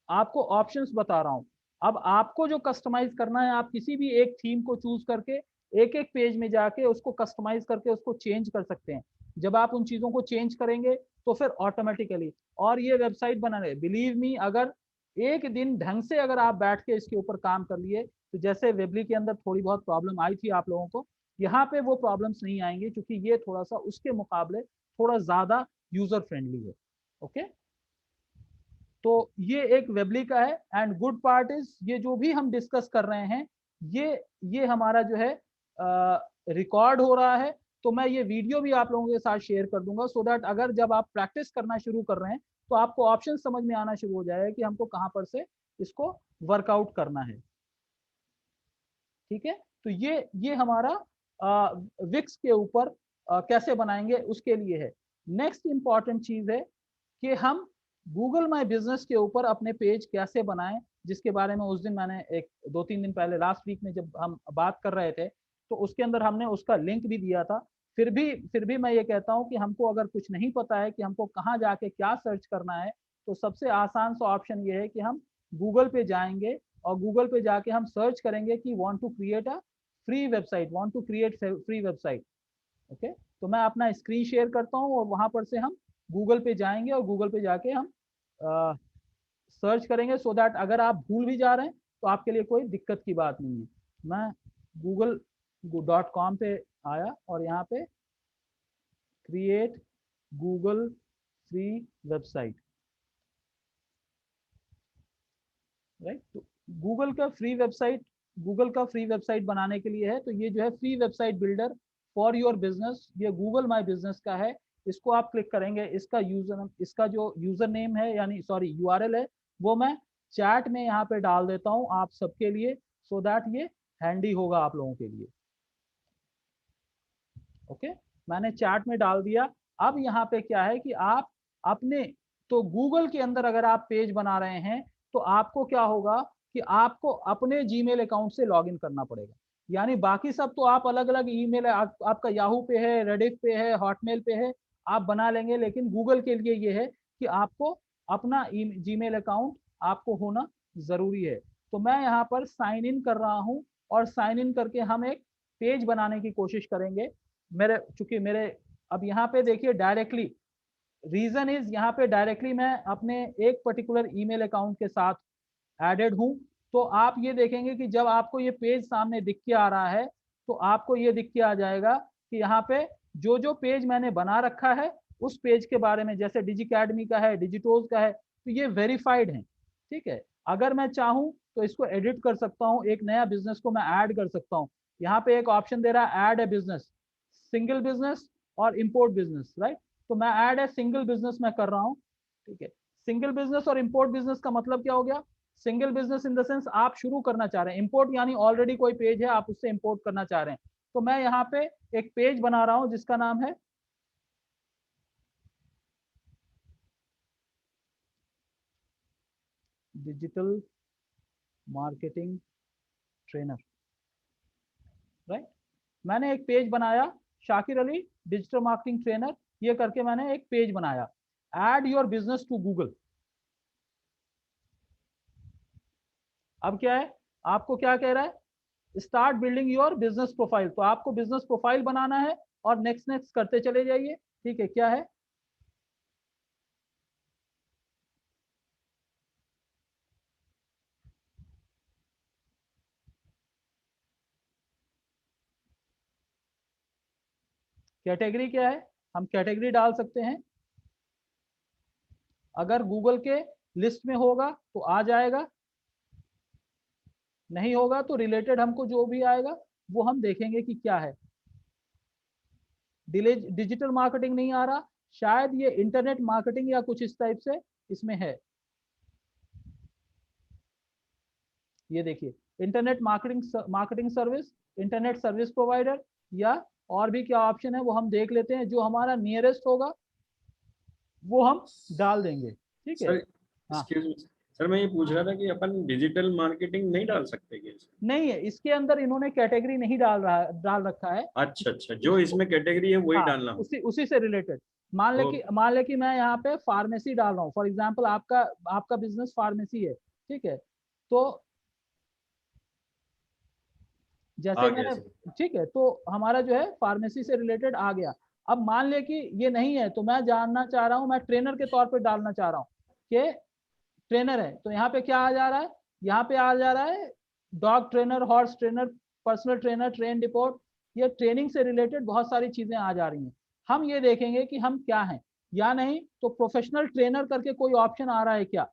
आपको ऑप्शंस बता रहा हूँ। अब आपको जो कस्टमाइज करना है, आप किसी भी एक थीम को चूज करके एक एक पेज में जाके उसको कस्टमाइज करके उसको चेंज कर सकते हैं। जब आप उन चीजों को चेंज करेंगे तो फिर ऑटोमेटिकली, और ये वेबसाइट बनाने, बिलीव मी, अगर एक दिन ढंग से अगर आप बैठ के इसके ऊपर काम कर लिए तो जैसे वेबली के अंदर थोड़ी बहुत प्रॉब्लम आई थी आप लोगों को, यहाँ पे वो प्रॉब्लम्स नहीं आएंगे क्योंकि ये थोड़ा सा उसके मुकाबले थोड़ा ज्यादा यूजर फ्रेंडली है। ओके, तो ये एक वेबली का है। एंड गुड पार्ट इज ये जो भी हम डिस्कस कर रहे हैं ये हमारा जो है रिकॉर्ड हो रहा है। तो मैं ये वीडियो भी आप लोगों के साथ शेयर कर दूंगा सो दैट अगर जब आप प्रैक्टिस करना शुरू कर रहे हैं तो आपको ऑप्शन समझ में आना शुरू हो जाएगा कि हमको कहाँ पर से इसको वर्कआउट करना है। ठीक है, तो ये हमारा विक्स के ऊपर कैसे बनाएंगे उसके लिए है। नेक्स्ट इंपॉर्टेंट चीज है कि हम गूगल माई बिजनेस के ऊपर अपने पेज कैसे बनाएं, जिसके बारे में उस दिन मैंने एक 2-3 दिन पहले लास्ट वीक में जब हम बात कर रहे थे तो उसके अंदर हमने उसका लिंक भी दिया था। फिर भी मैं ये कहता हूं कि हमको अगर कुछ नहीं पता है कि हमको कहाँ जाके क्या सर्च करना है तो सबसे आसान सा ऑप्शन ये है कि हम गूगल पे जाएंगे और गूगल पे जाके हम सर्च करेंगे कि want to create a free website, want to create free website. Okay, तो मैं अपना स्क्रीन शेयर करता हूँ और वहां पर से हम गूगल पे जाएंगे और गूगल पे जाके हम सर्च करेंगे सो दैट अगर आप भूल भी जा रहे हैं तो आपके लिए कोई दिक्कत की बात नहीं है। मैं google.com पे आया और यहाँ पे create Google free website, right. तो गूगल का फ्री वेबसाइट बनाने के लिए है। तो ये जो है free website builder for your business, ये गूगल माई बिजनेस का है। इसको आप क्लिक करेंगे, इसका जो यूजर नेम है यानी सॉरी यूआरएल है वो मैं चैट में यहाँ पे डाल देता हूँ आप सबके लिए सो दैट ये हैंडी होगा आप लोगों के लिए। ओके, मैंने चैट में डाल दिया। अब यहाँ पे क्या है कि आप अपने, तो गूगल के अंदर अगर आप पेज बना रहे हैं तो आपको क्या होगा कि आपको अपने जीमेल अकाउंट से लॉगिन करना पड़ेगा। यानी बाकी सब तो आप अलग अलग ईमेल आपका याहू पे है, रेडिफ पे है, हॉटमेल पे है, आप बना लेंगे। लेकिन गूगल के लिए ये है कि आपको अपना जीमेल अकाउंट आपको होना जरूरी है। तो मैं यहाँ पर साइन इन कर रहा हूँ और साइन इन करके हम एक पेज बनाने की कोशिश करेंगे। चूंकि मेरे अब यहाँ पे देखिए डायरेक्टली, रीजन इज यहाँ पे डायरेक्टली मैं अपने एक पर्टिकुलर ईमेल अकाउंट के साथ एडेड हूँ। तो आप ये देखेंगे कि जब आपको ये पेज सामने दिख के आ रहा है तो आपको ये दिख के आ जाएगा कि यहाँ पे जो जो पेज मैंने बना रखा है उस पेज के बारे में, जैसे डिजिकैडमी का है, डिजिटोज का है, तो ये वेरीफाइड है। ठीक है, अगर मैं चाहूँ तो इसको एडिट कर सकता हूँ, एक नया बिजनेस को मैं ऐड कर सकता हूँ। यहाँ पे एक ऑप्शन दे रहा है add a business, single business और इंपोर्ट बिजनेस, राइट। तो मैं ऐड ए सिंगल बिजनेस मैं कर रहा हूँ। ठीक है, सिंगल बिजनेस और इंपोर्ट बिजनेस का मतलब क्या हो गया? Single business in the sense आप शुरू करना चाह रहे हैं, इंपोर्ट यानी ऑलरेडी कोई पेज है आप उससे इंपोर्ट करना चाह रहे हैं। तो मैं यहाँ पे एक पेज बना रहा हूँ जिसका नाम है डिजिटल मार्केटिंग ट्रेनर, राइट। मैंने एक पेज बनाया, Shakir Ali digital marketing trainer, ये करके मैंने एक पेज बनाया। Add your business to Google. अब क्या है, आपको क्या कह रहा है, start building your business profile. तो आपको बिजनेस प्रोफाइल बनाना है और नेक्स्ट नेक्स्ट करते चले जाइए। ठीक है, क्या है, कैटेगरी क्या है, हम कैटेगरी डाल सकते हैं। अगर गूगल के लिस्ट में होगा तो आ जाएगा, नहीं होगा तो रिलेटेड हमको जो भी आएगा वो हम देखेंगे कि क्या है। डिजिटल मार्केटिंग नहीं आ रहा, शायद ये इंटरनेट मार्केटिंग या कुछ इस टाइप से इसमें है। ये देखिए, internet marketing service, internet service provider, या और भी क्या ऑप्शन है वो हम देख लेते हैं। जो हमारा नियरेस्ट होगा वो हम डाल देंगे। ठीक है, सर हाँ। एक्सक्यूज मी सर, मैं ये पूछ रहा था कि अपन डिजिटल मार्केटिंग नहीं डाल सकते क्या इसमें? नहीं है, इसके अंदर इन्होंने कैटेगरी नहीं डाल रखा है। अच्छा अच्छा, जो इसमें कैटेगरी है वही हाँ, डालना होगा। उसी से रिलेटेड। मान ले कि मैं यहाँ पे फार्मेसी डाल रहा हूँ, फॉर एग्जांपल आपका बिजनेस फार्मेसी है। ठीक है, तो जैसे आ गया मैंने, सर। ठीक है, तो हमारा जो है फार्मेसी से रिलेटेड आ गया। अब मान ले कि ये नहीं है, तो मैं जानना चाह रहा हूँ, मैं ट्रेनर के तौर पे डालना चाह रहा हूँ कि ट्रेनर है, तो यहाँ पे क्या आ जा रहा है, यहाँ पे आ जा रहा है dog trainer, horse trainer, personal trainer, train report. ये ट्रेनिंग से रिलेटेड बहुत सारी चीजें आ जा रही हैं। हम ये देखेंगे कि हम क्या हैं या नहीं। तो प्रोफेशनल ट्रेनर करके कोई ऑप्शन आ रहा है क्या,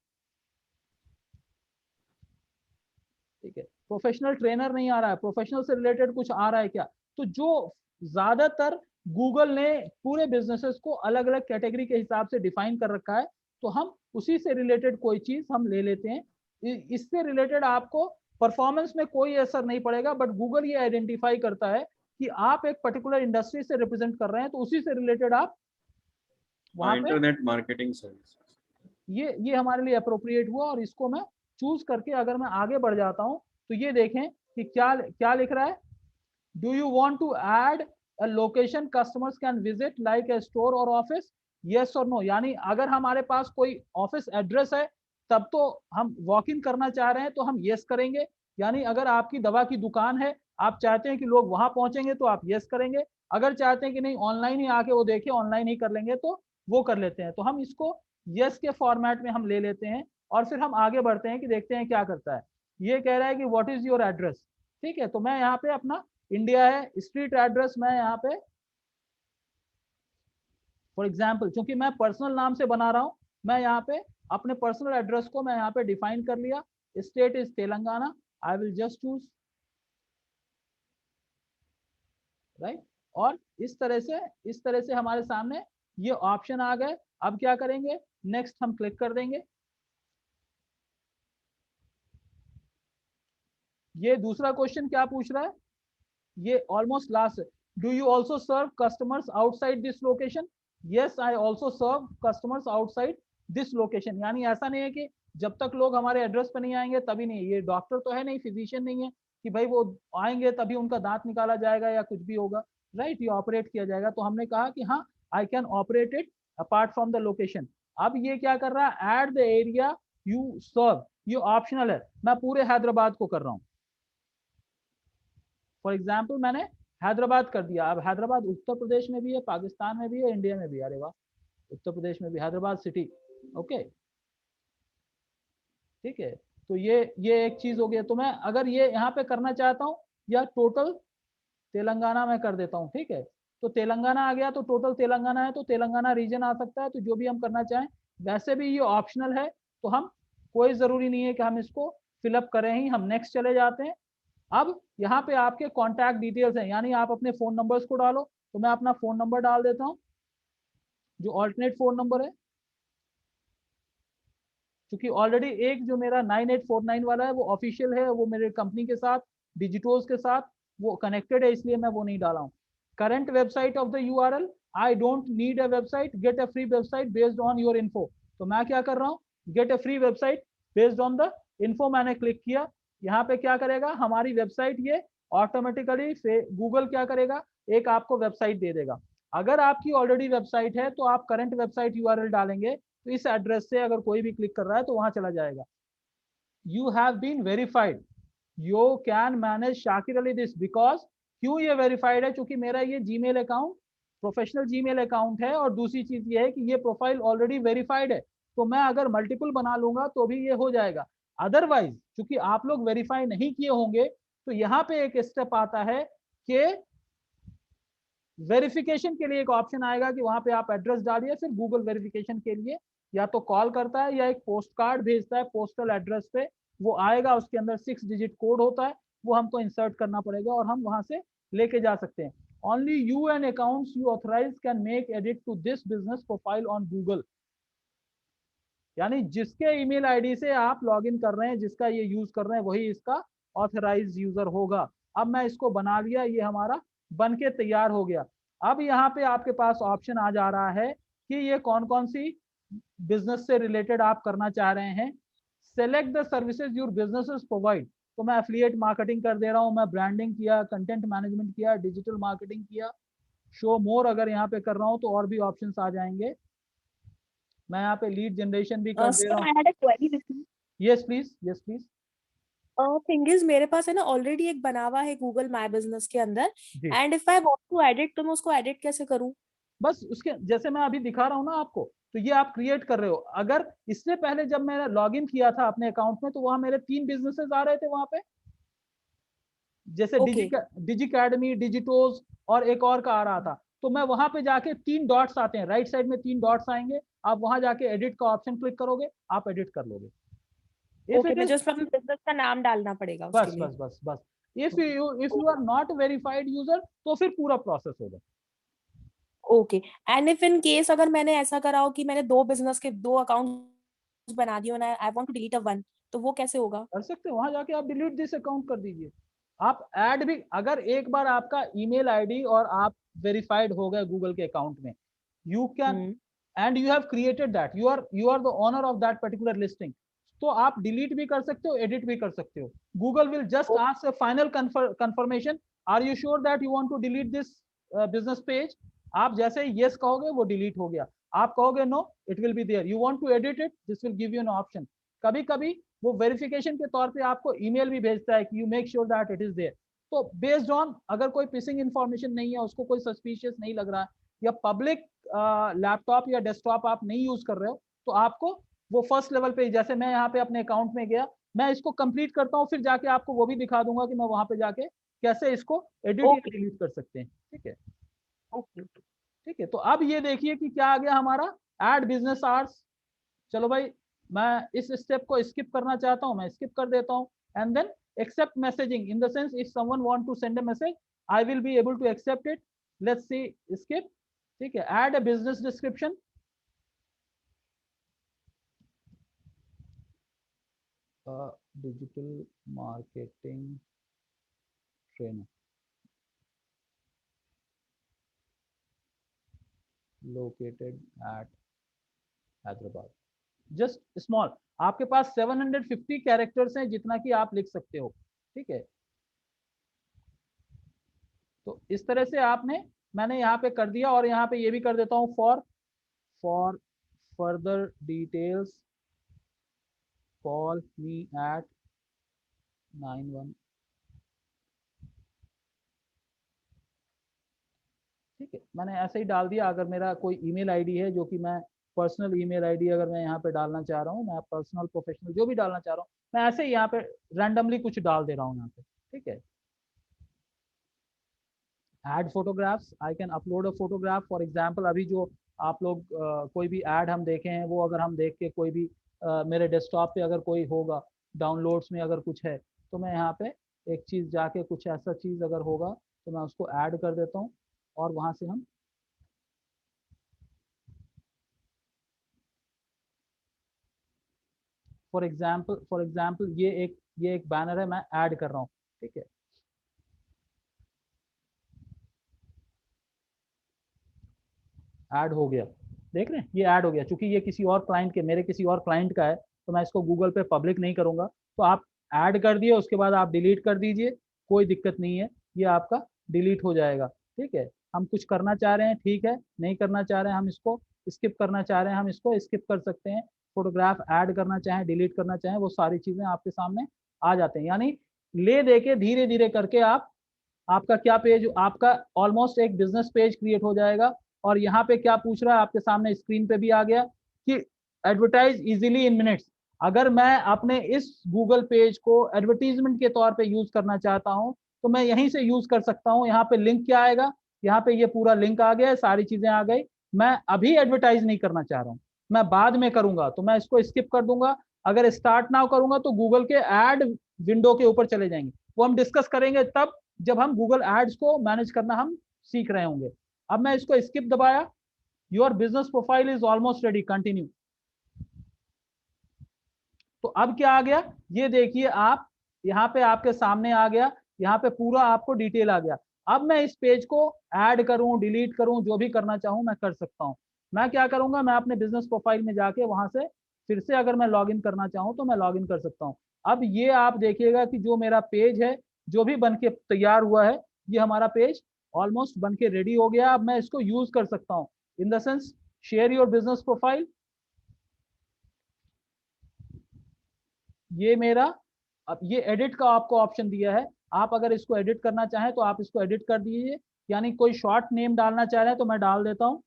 ठीक है, प्रोफेशनल ट्रेनर नहीं आ रहा है, प्रोफेशनल से रिलेटेड कुछ आ रहा है क्या। तो जो ज्यादातर गूगल ने पूरे बिजनेसेस को अलग अलग कैटेगरी के हिसाब से डिफाइन कर रखा है, तो हम उसी से रिलेटेड कोई चीज हम ले लेते हैं। इससे रिलेटेड आपको परफॉर्मेंस में कोई असर नहीं पड़ेगा, बट गूगल ये आइडेंटिफाई करता है कि आप एक पर्टिकुलर इंडस्ट्री से रिप्रेजेंट कर रहे हैं, तो उसी से रिलेटेड आप वहां पे, इंटरनेट मार्केटिंग सर्विस। ये हमारे लिए अप्रोप्रिएट हुआ। और इसको मैं चूज करके अगर मैं आगे बढ़ जाता हूं, तो ये देखें कि क्या क्या लिख रहा है। Do you want to add a location customers can visit like a store or office, yes or no. यानी अगर हमारे पास कोई ऑफिस एड्रेस है, तब तो हम वॉक इन करना चाह रहे हैं तो हम यस करेंगे। यानी अगर आपकी दवा की दुकान है, आप चाहते हैं कि लोग वहां पहुंचेंगे, तो आप यस करेंगे। अगर चाहते हैं कि नहीं, ऑनलाइन ही आके वो देखे, ऑनलाइन ही कर लेंगे, तो वो कर लेते हैं। तो हम इसको यस के फॉर्मेट में हम ले लेते हैं और फिर हम आगे बढ़ते हैं कि देखते हैं क्या करता है। ये कह रहा है कि व्हाट इज योर एड्रेस। ठीक है, तो मैं यहाँ पे अपना इंडिया है, स्ट्रीट एड्रेस मैं यहाँ पे फॉर एग्जाम्पल, चूंकि मैं पर्सनल नाम से बना रहा हूँ, मैं यहाँ पे अपने पर्सनल एड्रेस को मैं यहाँ पे डिफाइन कर लिया। State is Telangana, I will just choose, right. और इस तरह से हमारे सामने ये ऑप्शन आ गए। अब क्या करेंगे, नेक्स्ट हम क्लिक कर देंगे। ये दूसरा क्वेश्चन क्या पूछ रहा है, ये ऑलमोस्ट लास्ट है। Do you also serve customers outside this location, yes I also serve customers outside this location. यानी ऐसा नहीं है कि जब तक लोग हमारे एड्रेस पर नहीं आएंगे तभी नहीं। ये डॉक्टर तो है नहीं, फिजिशियन नहीं है कि भाई वो आएंगे तभी उनका दांत निकाला जाएगा या कुछ भी होगा, राइट, ये ऑपरेट किया जाएगा। तो हमने कहा कि हाँ, I can operate it apart from the location. अब ये क्या कर रहा है, at the area you serve, ये ऑप्शनल है, मैं पूरे हैदराबाद को कर रहा हूँ। फॉर एग्जाम्पल मैंने हैदराबाद कर दिया। अब हैदराबाद उत्तर प्रदेश में भी है, पाकिस्तान में भी है, इंडिया में भी है। अरे वाह, उत्तर प्रदेश में भी हैदराबाद सिटी, ओके, ठीक है। तो ये एक चीज हो गया। तो मैं अगर ये यहाँ पे करना चाहता हूँ, या टोटल तेलंगाना में कर देता हूँ, ठीक है, तो तेलंगाना आ गया। तो टोटल तेलंगाना है तो तेलंगाना रीजन आ सकता है, तो जो भी हम करना चाहें। वैसे भी ये ऑप्शनल है, तो हम, कोई जरूरी नहीं है कि हम इसको फिलअप करें ही, हम नेक्स्ट चले जाते हैं। अब यहाँ पे आपके कॉन्टैक्ट डिटेल्स हैं, यानी आप अपने फोन नंबर्स को डालो। तो मैं अपना फोन नंबर डाल देता हूँ, जो ऑल्टरनेट फोन नंबर है, क्योंकि ऑलरेडी एक जो मेरा 9849 वाला है वो ऑफिशियल है, वो मेरे कंपनी के साथ, डिजिटोज के साथ वो कनेक्टेड है, इसलिए मैं वो नहीं डाला हूँ। Current website of the URL, I don't need a website, get a free website based on your info. तो मैं क्या कर रहा हूँ, get a free website based on the info, मैंने क्लिक किया। यहाँ पे क्या करेगा, हमारी वेबसाइट ये ऑटोमेटिकली से गूगल क्या करेगा, एक आपको वेबसाइट दे देगा। अगर आपकी ऑलरेडी वेबसाइट है तो आप करंट वेबसाइट यूआरएल डालेंगे तो इस एड्रेस से अगर कोई भी क्लिक कर रहा है तो वहां चला जाएगा। You have been verified, you can manage Shakir Ali this because, क्यों ये वेरीफाइड है, क्योंकि मेरा ये Gmail account professional Gmail account है, और दूसरी चीज ये है कि ये प्रोफाइल ऑलरेडी वेरीफाइड है, तो मैं अगर मल्टीपल बना लूंगा तो भी ये हो जाएगा। अदरवाइज क्योंकि आप लोग वेरीफाई नहीं किए होंगे तो यहाँ पे एक स्टेप आता है कि वेरिफिकेशन के लिए एक ऑप्शन आएगा कि वहां पे आप एड्रेस डालिए, फिर गूगल वेरिफिकेशन के लिए या तो कॉल करता है या एक पोस्ट कार्ड भेजता है पोस्टल एड्रेस पे, वो आएगा, उसके अंदर 6 डिजिट कोड होता है, वो हमको इंसर्ट करना पड़ेगा और हम वहां से लेके जा सकते हैं। Only you and accounts you authorise can make edit to this business profile on Google, यानी जिसके ईमेल आईडी से आप लॉगिन कर रहे हैं, जिसका ये यूज कर रहे हैं, वही इसका ऑथराइज यूजर होगा। अब मैं इसको बना लिया, ये हमारा बन के तैयार हो गया। अब यहाँ पे आपके पास ऑप्शन आ जा रहा है कि ये कौन कौन सी बिजनेस से रिलेटेड आप करना चाह रहे हैं। Select the services your businesses provide, तो मैं एफिलिएट मार्केटिंग कर दे रहा हूँ, मैं ब्रांडिंग किया, कंटेंट मैनेजमेंट किया, डिजिटल मार्केटिंग किया, शो मोर अगर यहाँ पे कर रहा हूँ तो और भी ऑप्शंस आ जाएंगे। मैं यहाँ पे लीड जनरेशन भी कर दे Sir, रहा I हूँ। had a query with you. Yes please, yes please. Thing is मेरे पास है ना ऑलरेडी एक बना हुआ है गूगल माय बिजनेस के अंदर, जी, and if I want to edit तो मैं उसको एडिट कैसे करूं? बस उसके जैसे मैं अभी दिखा रहा हूँ ना आपको, तो ये आप क्रिएट कर रहे हो। अगर इससे पहले जब मैंने लॉगिन किया था अपने अकाउंट में तो वहां मेरे 3 बिजनेसेस आ रहे थे वहां पे, जैसे ओके डिजिकैडमी, डिजिटोज और एक और का आ रहा था। तो मैं वहां पे जाके 3 डॉट्स आते हैं, राइट साइड में 3 डॉट्स आएंगे, आप वहां जाके एडिट का ऑप्शन क्लिक करोगे, आप एडिट कर लोगे। इफ ओके, इट मैं इज, जस्ट अपने बिजनेस का नाम डालना पड़ेगा उसके बस लिए। बस बस बस, if you are not verified user तो फिर पूरा प्रोसेस होगा। Okay, and if in case अगर मैंने ऐसा करा हो कि मैंने दो बिजनेस के दो अकाउंट बना दिए, I want to delete a one, तो वो कैसे होगा? कर सकते हो, वहां जाके आप डिलीट दिस अकाउंट कर दीजिए। आप ऐड भी, अगर एक बार आपका ईमेल आईडी और आप वेरीफाइड हो गए गूगल के अकाउंट में, you can, hmm and you have created that, you are the owner of that particular listing, तो आप डिलीट भी कर सकते हो, एडिट भी कर सकते हो। Google will just ask a final confirmation, are you sure that you want to delete this business page. आप जैसे यस कहोगे वो डिलीट हो गया, आप कहोगे no, it will be there, you want to edit it, this will give you an option. कभी कभी वो वेरिफिकेशन के तौर पे आपको ईमेल भी भेजता है कि you make sure that it is there. तो बेस्ड ऑन, अगर कोई पिसिंग इंफॉर्मेशन नहीं है, उसको कोई सस्पिशियस नहीं लग रहा है, या पब्लिक लैपटॉप या डेस्कटॉप आप नहीं यूज कर रहे हो, तो आपको वो फर्स्ट लेवल पे, जैसे मैं यहाँ पे अपने अकाउंट में गया, मैं इसको कंप्लीट करता हूँ, फिर जाके आपको वो भी दिखा दूंगा कि मैं वहां पे जाके कैसे इसको एडिट या ओके डिलीट कर सकते हैं। ठीक है, ओके। ठीक है। तो अब ये देखिए कि क्या आ गया हमारा, ऐड बिजनेस आवर्स। चलो भाई, मैं इस स्टेप को स्किप करना चाहता हूं, मैं स्किप कर देता हूं। And then accept messaging, in the sense if someone want to send a message, I will be able to accept it. Let's see, skip. ठीक है, add a business description. Digital marketing trainer located at Hyderabad, just small. आपके पास 750 कैरेक्टर्स हैं, जितना कि आप लिख सकते हो। ठीक है, तो इस तरह से आपने, मैंने यहाँ पे कर दिया, और यहाँ पे ये भी कर देता हूँ, for further details call me at 91। ठीक है, मैंने ऐसे ही डाल दिया। अगर मेरा कोई ईमेल आईडी है जो कि मैं पर्सनल ईमेल आईडी अगर मैं यहाँ पे डालना चाह रहा हूँ, मैं पर्सनल प्रोफेशनल जो भी डालना चाह रहा हूँ, मैं ऐसे ही यहाँ पे रैंडमली कुछ डाल दे रहा हूँ यहाँ पे। ठीक है, add photographs, I can upload a photograph. For example, अभी जो आप लोग कोई भी ऐड हम देखे हैं, वो अगर हम देख के कोई भी मेरे डेस्कटॉप पे अगर कोई होगा, डाउनलोड्स में अगर कुछ है, तो मैं यहाँ पे एक चीज़ जाके, कुछ ऐसा चीज़ अगर होगा तो मैं उसको ऐड कर देता हूँ, और वहाँ से हम, फॉर एग्जाम्पल ये एक बैनर है, मैं ऐड कर रहा हूँ। ठीक है, ऐड हो गया, देख रहे हैं, ये ऐड हो गया। चूंकि ये किसी और क्लाइंट के, मेरे किसी और क्लाइंट का है, तो मैं इसको गूगल पे पब्लिक नहीं करूंगा। तो आप ऐड कर दिए, उसके बाद आप डिलीट कर दीजिए, कोई दिक्कत नहीं है, ये आपका डिलीट हो जाएगा। ठीक है, हम कुछ करना चाह रहे हैं, ठीक है, नहीं करना चाह रहे हैं हम इसको स्किप करना चाह रहे हैं, हम इसको स्किप कर सकते हैं। फोटोग्राफ ऐड करना चाहें, डिलीट करना चाहें, वो सारी चीजें आपके सामने आ जाते हैं। यानी ले दे के धीरे धीरे करके आपका क्या पेज, आपका ऑलमोस्ट एक बिजनेस पेज क्रिएट हो जाएगा। और यहाँ पे क्या पूछ रहा है आपके सामने स्क्रीन पे भी आ गया कि एडवर्टाइज इजीली इन मिनट्स। अगर मैं अपने इस गूगल पेज को एडवर्टीजमेंट के तौर पे यूज करना चाहता हूँ तो मैं यहीं से यूज कर सकता हूँ। यहाँ पे लिंक क्या आएगा, यहाँ पे ये पूरा लिंक आ गया, सारी चीजें आ गई। मैं अभी एडवर्टाइज नहीं करना चाह रहा हूँ, मैं बाद में करूंगा, तो मैं इसको स्किप कर दूंगा। अगर स्टार्ट नाउ करूंगा तो गूगल के एड विंडो के ऊपर चले जाएंगे, वो हम डिस्कस करेंगे तब जब हम गूगल एड्स को मैनेज करना हम सीख रहे होंगे। अब मैं इसको स्किप दबाया, your business profile is almost ready, continue. तो अब क्या आ गया, ये देखिए आप, यहाँ पे आपके सामने आ गया, यहाँ पे पूरा आपको डिटेल आ गया। अब मैं इस पेज को ऐड करूं, डिलीट करूं, जो भी करना चाहूं मैं कर सकता हूं। मैं क्या करूंगा, मैं अपने बिजनेस प्रोफाइल में जाके वहां से फिर से अगर मैं लॉगिन करना चाहूं तो मैं लॉगिन कर सकता हूं। अब ये आप देखिएगा कि जो मेरा पेज है, जो भी बन के तैयार हुआ है, ये हमारा पेज ऑलमोस्ट बन के रेडी हो गया। अब मैं इसको यूज कर सकता हूँ इन the sense share your business profile. ये मेरा, अब ये एडिट का आपको ऑप्शन दिया है, आप अगर इसको एडिट करना चाहें तो आप इसको एडिट कर दीजिए। यानी कोई शॉर्ट नेम डालना चाह रहे हैं तो मैं डाल देता हूं।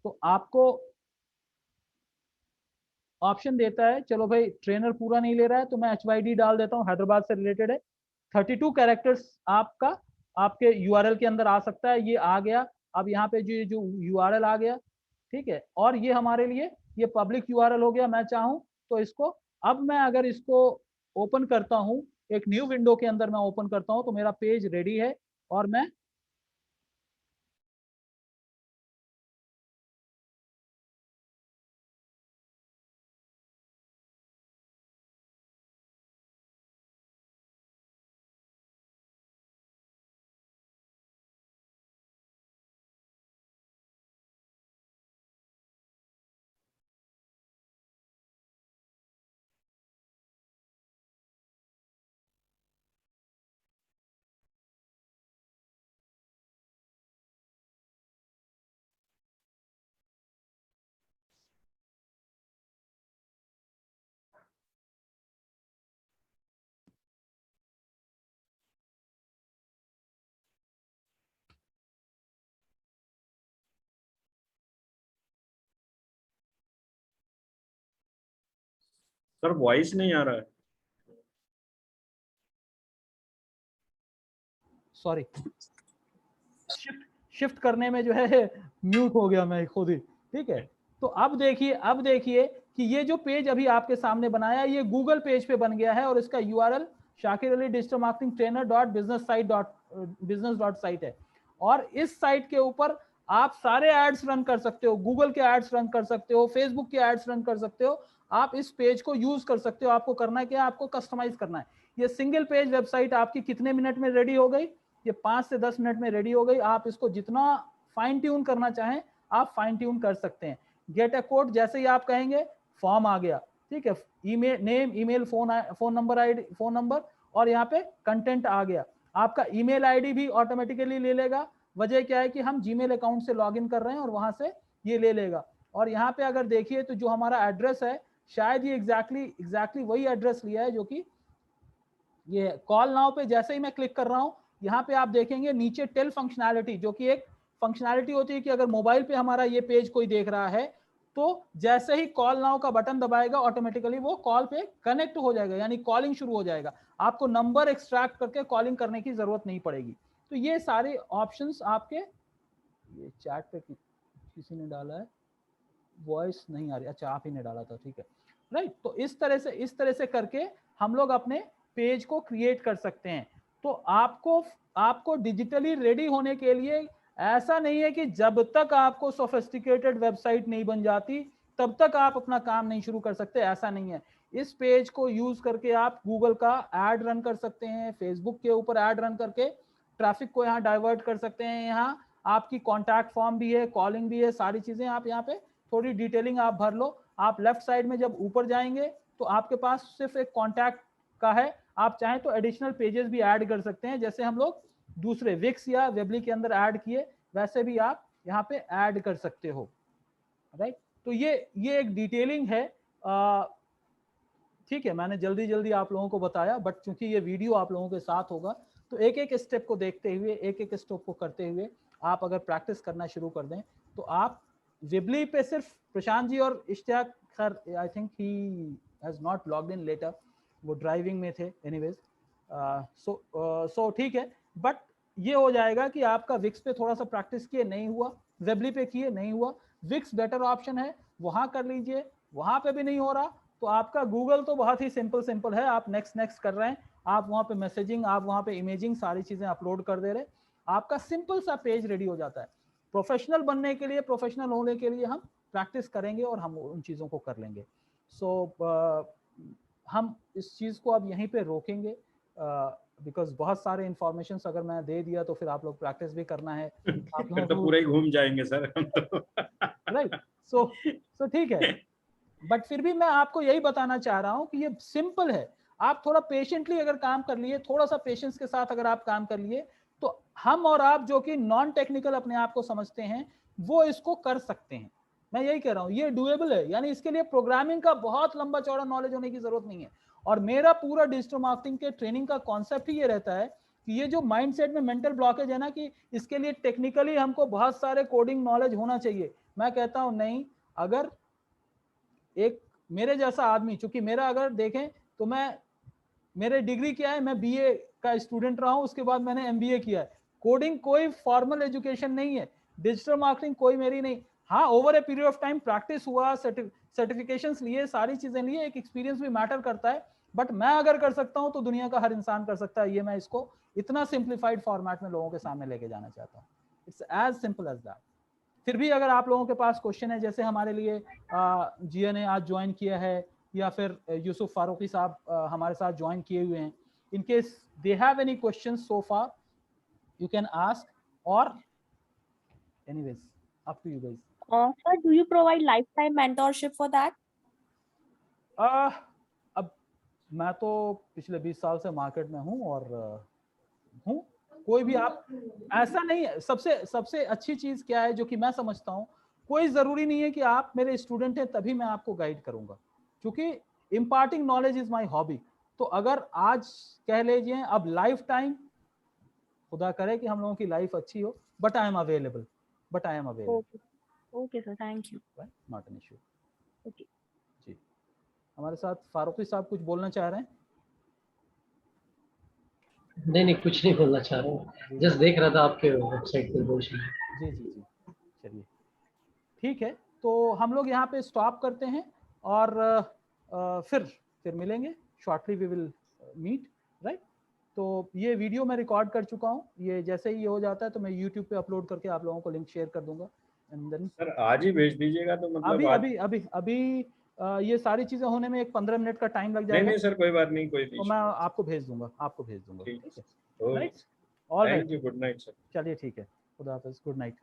तो आपको ऑप्शन देता है, चलो भाई ट्रेनर पूरा नहीं ले रहा है तो मैं HYD डाल देता हूँ, हैदराबाद से रिलेटेड है। 32 कैरेक्टर्स आपका आपके URL के अंदर आ सकता है, ये आ गया। अब यहाँ पे जो URL आ गया, ठीक है, और ये हमारे लिए ये पब्लिक URL हो गया। मैं चाहूँ तो इसको, अब मैं अगर इसको ओपन करता हूँ, एक न्यू विंडो के अंदर मैं ओपन करता हूँ, तो मेरा पेज रेडी है और मैं सर वॉइस नहीं आ रहा है। सॉरी, शिफ्ट करने में जो है म्यूट हो गया मैं खुद ही। ठीक है, तो अब देखिए कि ये जो पेज अभी आपके सामने बनाया ये गूगल पेज पे बन गया है और इसका URL Shakir Ali digital marketing trainer .business site है। और इस साइट के ऊपर आप सारे एड्स रन कर सकते हो, गूगल के एड्स रन कर सकते हो, फेसबुक के एड्स रन कर सकते हो। आप इस पेज को यूज कर सकते हो। आपको करना क्या है, आपको कस्टमाइज करना है। ये सिंगल पेज वेबसाइट आपकी कितने मिनट में रेडी हो गई, ये 5 से 10 मिनट में रेडी हो गई। आप इसको जितना फाइन ट्यून करना चाहें आप फाइन ट्यून कर सकते हैं। गेट अ कोड जैसे ही आप कहेंगे फॉर्म आ गया, ठीक है, email name, email, phone number, ID, phone number, और यहाँ पे कंटेंट आ गया। आपका ईमेल आईडी भी ऑटोमेटिकली ले लेगा। वजह क्या है कि हम जीमेल अकाउंट से लॉगिन कर रहे हैं और वहां से ये ले लेगा। और यहाँ पे अगर देखिए तो जो हमारा एड्रेस है शायद ये एग्जैक्टली वही एड्रेस लिया है जो कि ये कॉल नाउ पे जैसे ही मैं क्लिक कर रहा हूँ यहाँ पे आप देखेंगे नीचे टेल फंक्शनैलिटी, जो कि एक फंक्शनैलिटी होती है कि अगर मोबाइल पे हमारा ये पेज कोई देख रहा है तो जैसे ही कॉल नाउ का बटन दबाएगा ऑटोमेटिकली वो कॉल पे कनेक्ट हो जाएगा, यानी कॉलिंग शुरू हो जाएगा। आपको नंबर एक्सट्रैक्ट करके कॉलिंग करने की जरूरत नहीं पड़ेगी। तो ये सारे ऑप्शंस आपके, ये चैट पे किसी ने डाला है, वॉइस नहीं आ रही, अच्छा आप ही ने डाला था, ठीक है, राइट। तो इस तरह से करके हम लोग अपने पेज को क्रिएट कर सकते हैं। तो आपको डिजिटली रेडी होने के लिए ऐसा नहीं है कि जब तक आपको सोफिस्टिकेटेड वेबसाइट नहीं बन जाती तब तक आप अपना काम नहीं शुरू कर सकते, ऐसा नहीं है। इस पेज को यूज करके आप गूगल का एड रन कर सकते हैं, फेसबुक के ऊपर एड रन करके ट्रैफिक को यहाँ डाइवर्ट कर सकते हैं। यहाँ आपकी कॉन्टैक्ट फॉर्म भी है, कॉलिंग भी है, सारी चीजें आप यहाँ पे थोड़ी डिटेलिंग आप भर लो। आप लेफ्ट साइड में जब ऊपर जाएंगे तो आपके पास सिर्फ एक कॉन्टैक्ट का है, आप चाहें तो एडिशनल पेजेस भी ऐड कर सकते हैं, जैसे हम लोग दूसरे विक्स या वेबली के अंदर ऐड किए वैसे भी आप यहाँ पे ऐड कर सकते हो, राइट। तो ये एक डिटेलिंग है। ठीक है, मैंने जल्दी जल्दी आप लोगों को बताया, बट चूंकि ये वीडियो आप लोगों के साथ होगा तो एक एक स्टेप को देखते हुए, एक एक स्टेप को करते हुए आप अगर प्रैक्टिस करना शुरू कर दें तो आप वेबली पे सिर्फ प्रशांत जी और इश्तियाक, खैर I think he has not logged in later, वो ड्राइविंग में थे एनीवेज, सो ठीक है। बट ये हो जाएगा कि आपका विक्स पे थोड़ा सा प्रैक्टिस किए नहीं हुआ, वेबली पे किए नहीं हुआ, विक्स बेटर ऑप्शन है, वहां कर लीजिए, वहां पे भी नहीं हो रहा तो आपका गूगल तो बहुत ही सिंपल है, आप नेक्स्ट कर रहे हैं, आप वहां पे मैसेजिंग, आप वहां पे इमेजिंग, सारी चीजें अपलोड कर दे रहे, आपका सिंपल सा पेज रेडी हो जाता है। प्रोफेशनल बनने के लिए, प्रोफेशनल होने के लिए हम प्रैक्टिस करेंगे और हम उन चीज़ों को कर लेंगे। सो हम इस चीज़ को अब यहीं पे रोकेंगे, बिकॉज बहुत सारे इंफॉर्मेशन अगर मैं दे दिया तो फिर आप लोग प्रैक्टिस भी करना है, आप फिर तो पूरा ही घूम जाएंगे सर हम तो। राइट। सो ठीक है, बट फिर भी मैं आपको यही बताना चाह रहा हूं कि ये सिंपल है। आप थोड़ा पेशेंटली अगर काम कर लिए, थोड़ा सा पेशेंस के साथ अगर आप काम कर लिए तो हम और आप जो कि नॉन टेक्निकल अपने आप को समझते हैं वो इसको कर सकते हैं। मैं यही कह रहा हूं, ये डुएबल है, यानी इसके लिए प्रोग्रामिंग का बहुत लंबा चौड़ा नॉलेज होने की जरूरत नहीं है। और मेरा पूरा डिजिटल मार्केटिंग के ट्रेनिंग का कॉन्सेप्ट ही ये रहता है कि ये जो माइंडसेट में मेंटल ब्लॉकेज है ना कि इसके लिए टेक्निकली हमको बहुत सारे कोडिंग नॉलेज होना चाहिए, मैं कहता हूं नहीं। अगर एक मेरे जैसा आदमी, चूंकि मेरा अगर देखें तो मेरे डिग्री क्या है, मैं बीए का स्टूडेंट रहा हूं, उसके बाद मैंने एमबीए किया है। कोडिंग कोई फॉर्मल एजुकेशन नहीं है, डिजिटल मार्केटिंग कोई मेरी नहीं। हाँ, over a period of time practice हुआ, सर्टिफिकेशंस लिए, सारी चीजें लिए, एक एक्सपीरियंस भी मैटर करता है। बट मैं अगर कर सकता हूं तो दुनिया का हर इंसान कर सकता है। ये मैं इसको इतना सिंप्लीफाइड फॉर्मेट में लोगों के सामने लेके जाना चाहता हूँ। It's as simple as that. फिर भी अगर आप लोगों के पास क्वेश्चन है, जैसे हमारे लिए जिया ने आज ज्वाइन किया है या फिर यूसुफ फारूकी साहब हमारे साथ ज्वाइन किए हुए हैं, in case they have any questions so far you can ask, or anyways up to you guys. Sir, do you provide lifetime mentorship for that? अब मैं तो पिछले 20 साल से मार्केट में हूँ और हूँ, कोई भी आप ऐसा नहीं है। सबसे अच्छी चीज क्या है जो कि मैं समझता हूँ, कोई जरूरी नहीं है कि आप मेरे स्टूडेंट हैं तभी मैं आपको गाइड करूंगा, क्योंकि imparting knowledge is my hobby. तो अगर आज कह लीजिए, अब लाइफ टाइम, खुदा करे कि हम लोगों की लाइफ अच्छी हो, but I am available, Okay sir, thank you. Not an issue. Okay. जी, हमारे साथ फारूकी साहब कुछ बोलना चाह रहे हैं? नहीं कुछ नहीं बोलना चाह रहा हूँ, जस्ट देख रहा था आपके वेबसाइट पे बोल। जी, चलिए ठीक है, तो हम लोग यहाँ पे स्टॉप करते हैं और फिर मिलेंगे shortly, we will meet, right. तो ये वीडियो मैं रिकॉर्ड कर चुका हूँ, ये जैसे ही ये हो जाता है तो मैं यूट्यूब पे अपलोड करके आप लोगों को लिंक शेयर कर दूंगा। एंड देन सर आज ही भेज दीजिएगा तो मतलब अभी ये सारी चीजें होने में एक 15 मिनट का टाइम लग जाएगा। नहीं सर, कोई बात नहीं, कोई तो मैं आपको भेज दूंगा, ठीक है। Right. All right, thank you, good night sir. चलिए ठीक है, खुदा हाफिज़, गुड नाइट।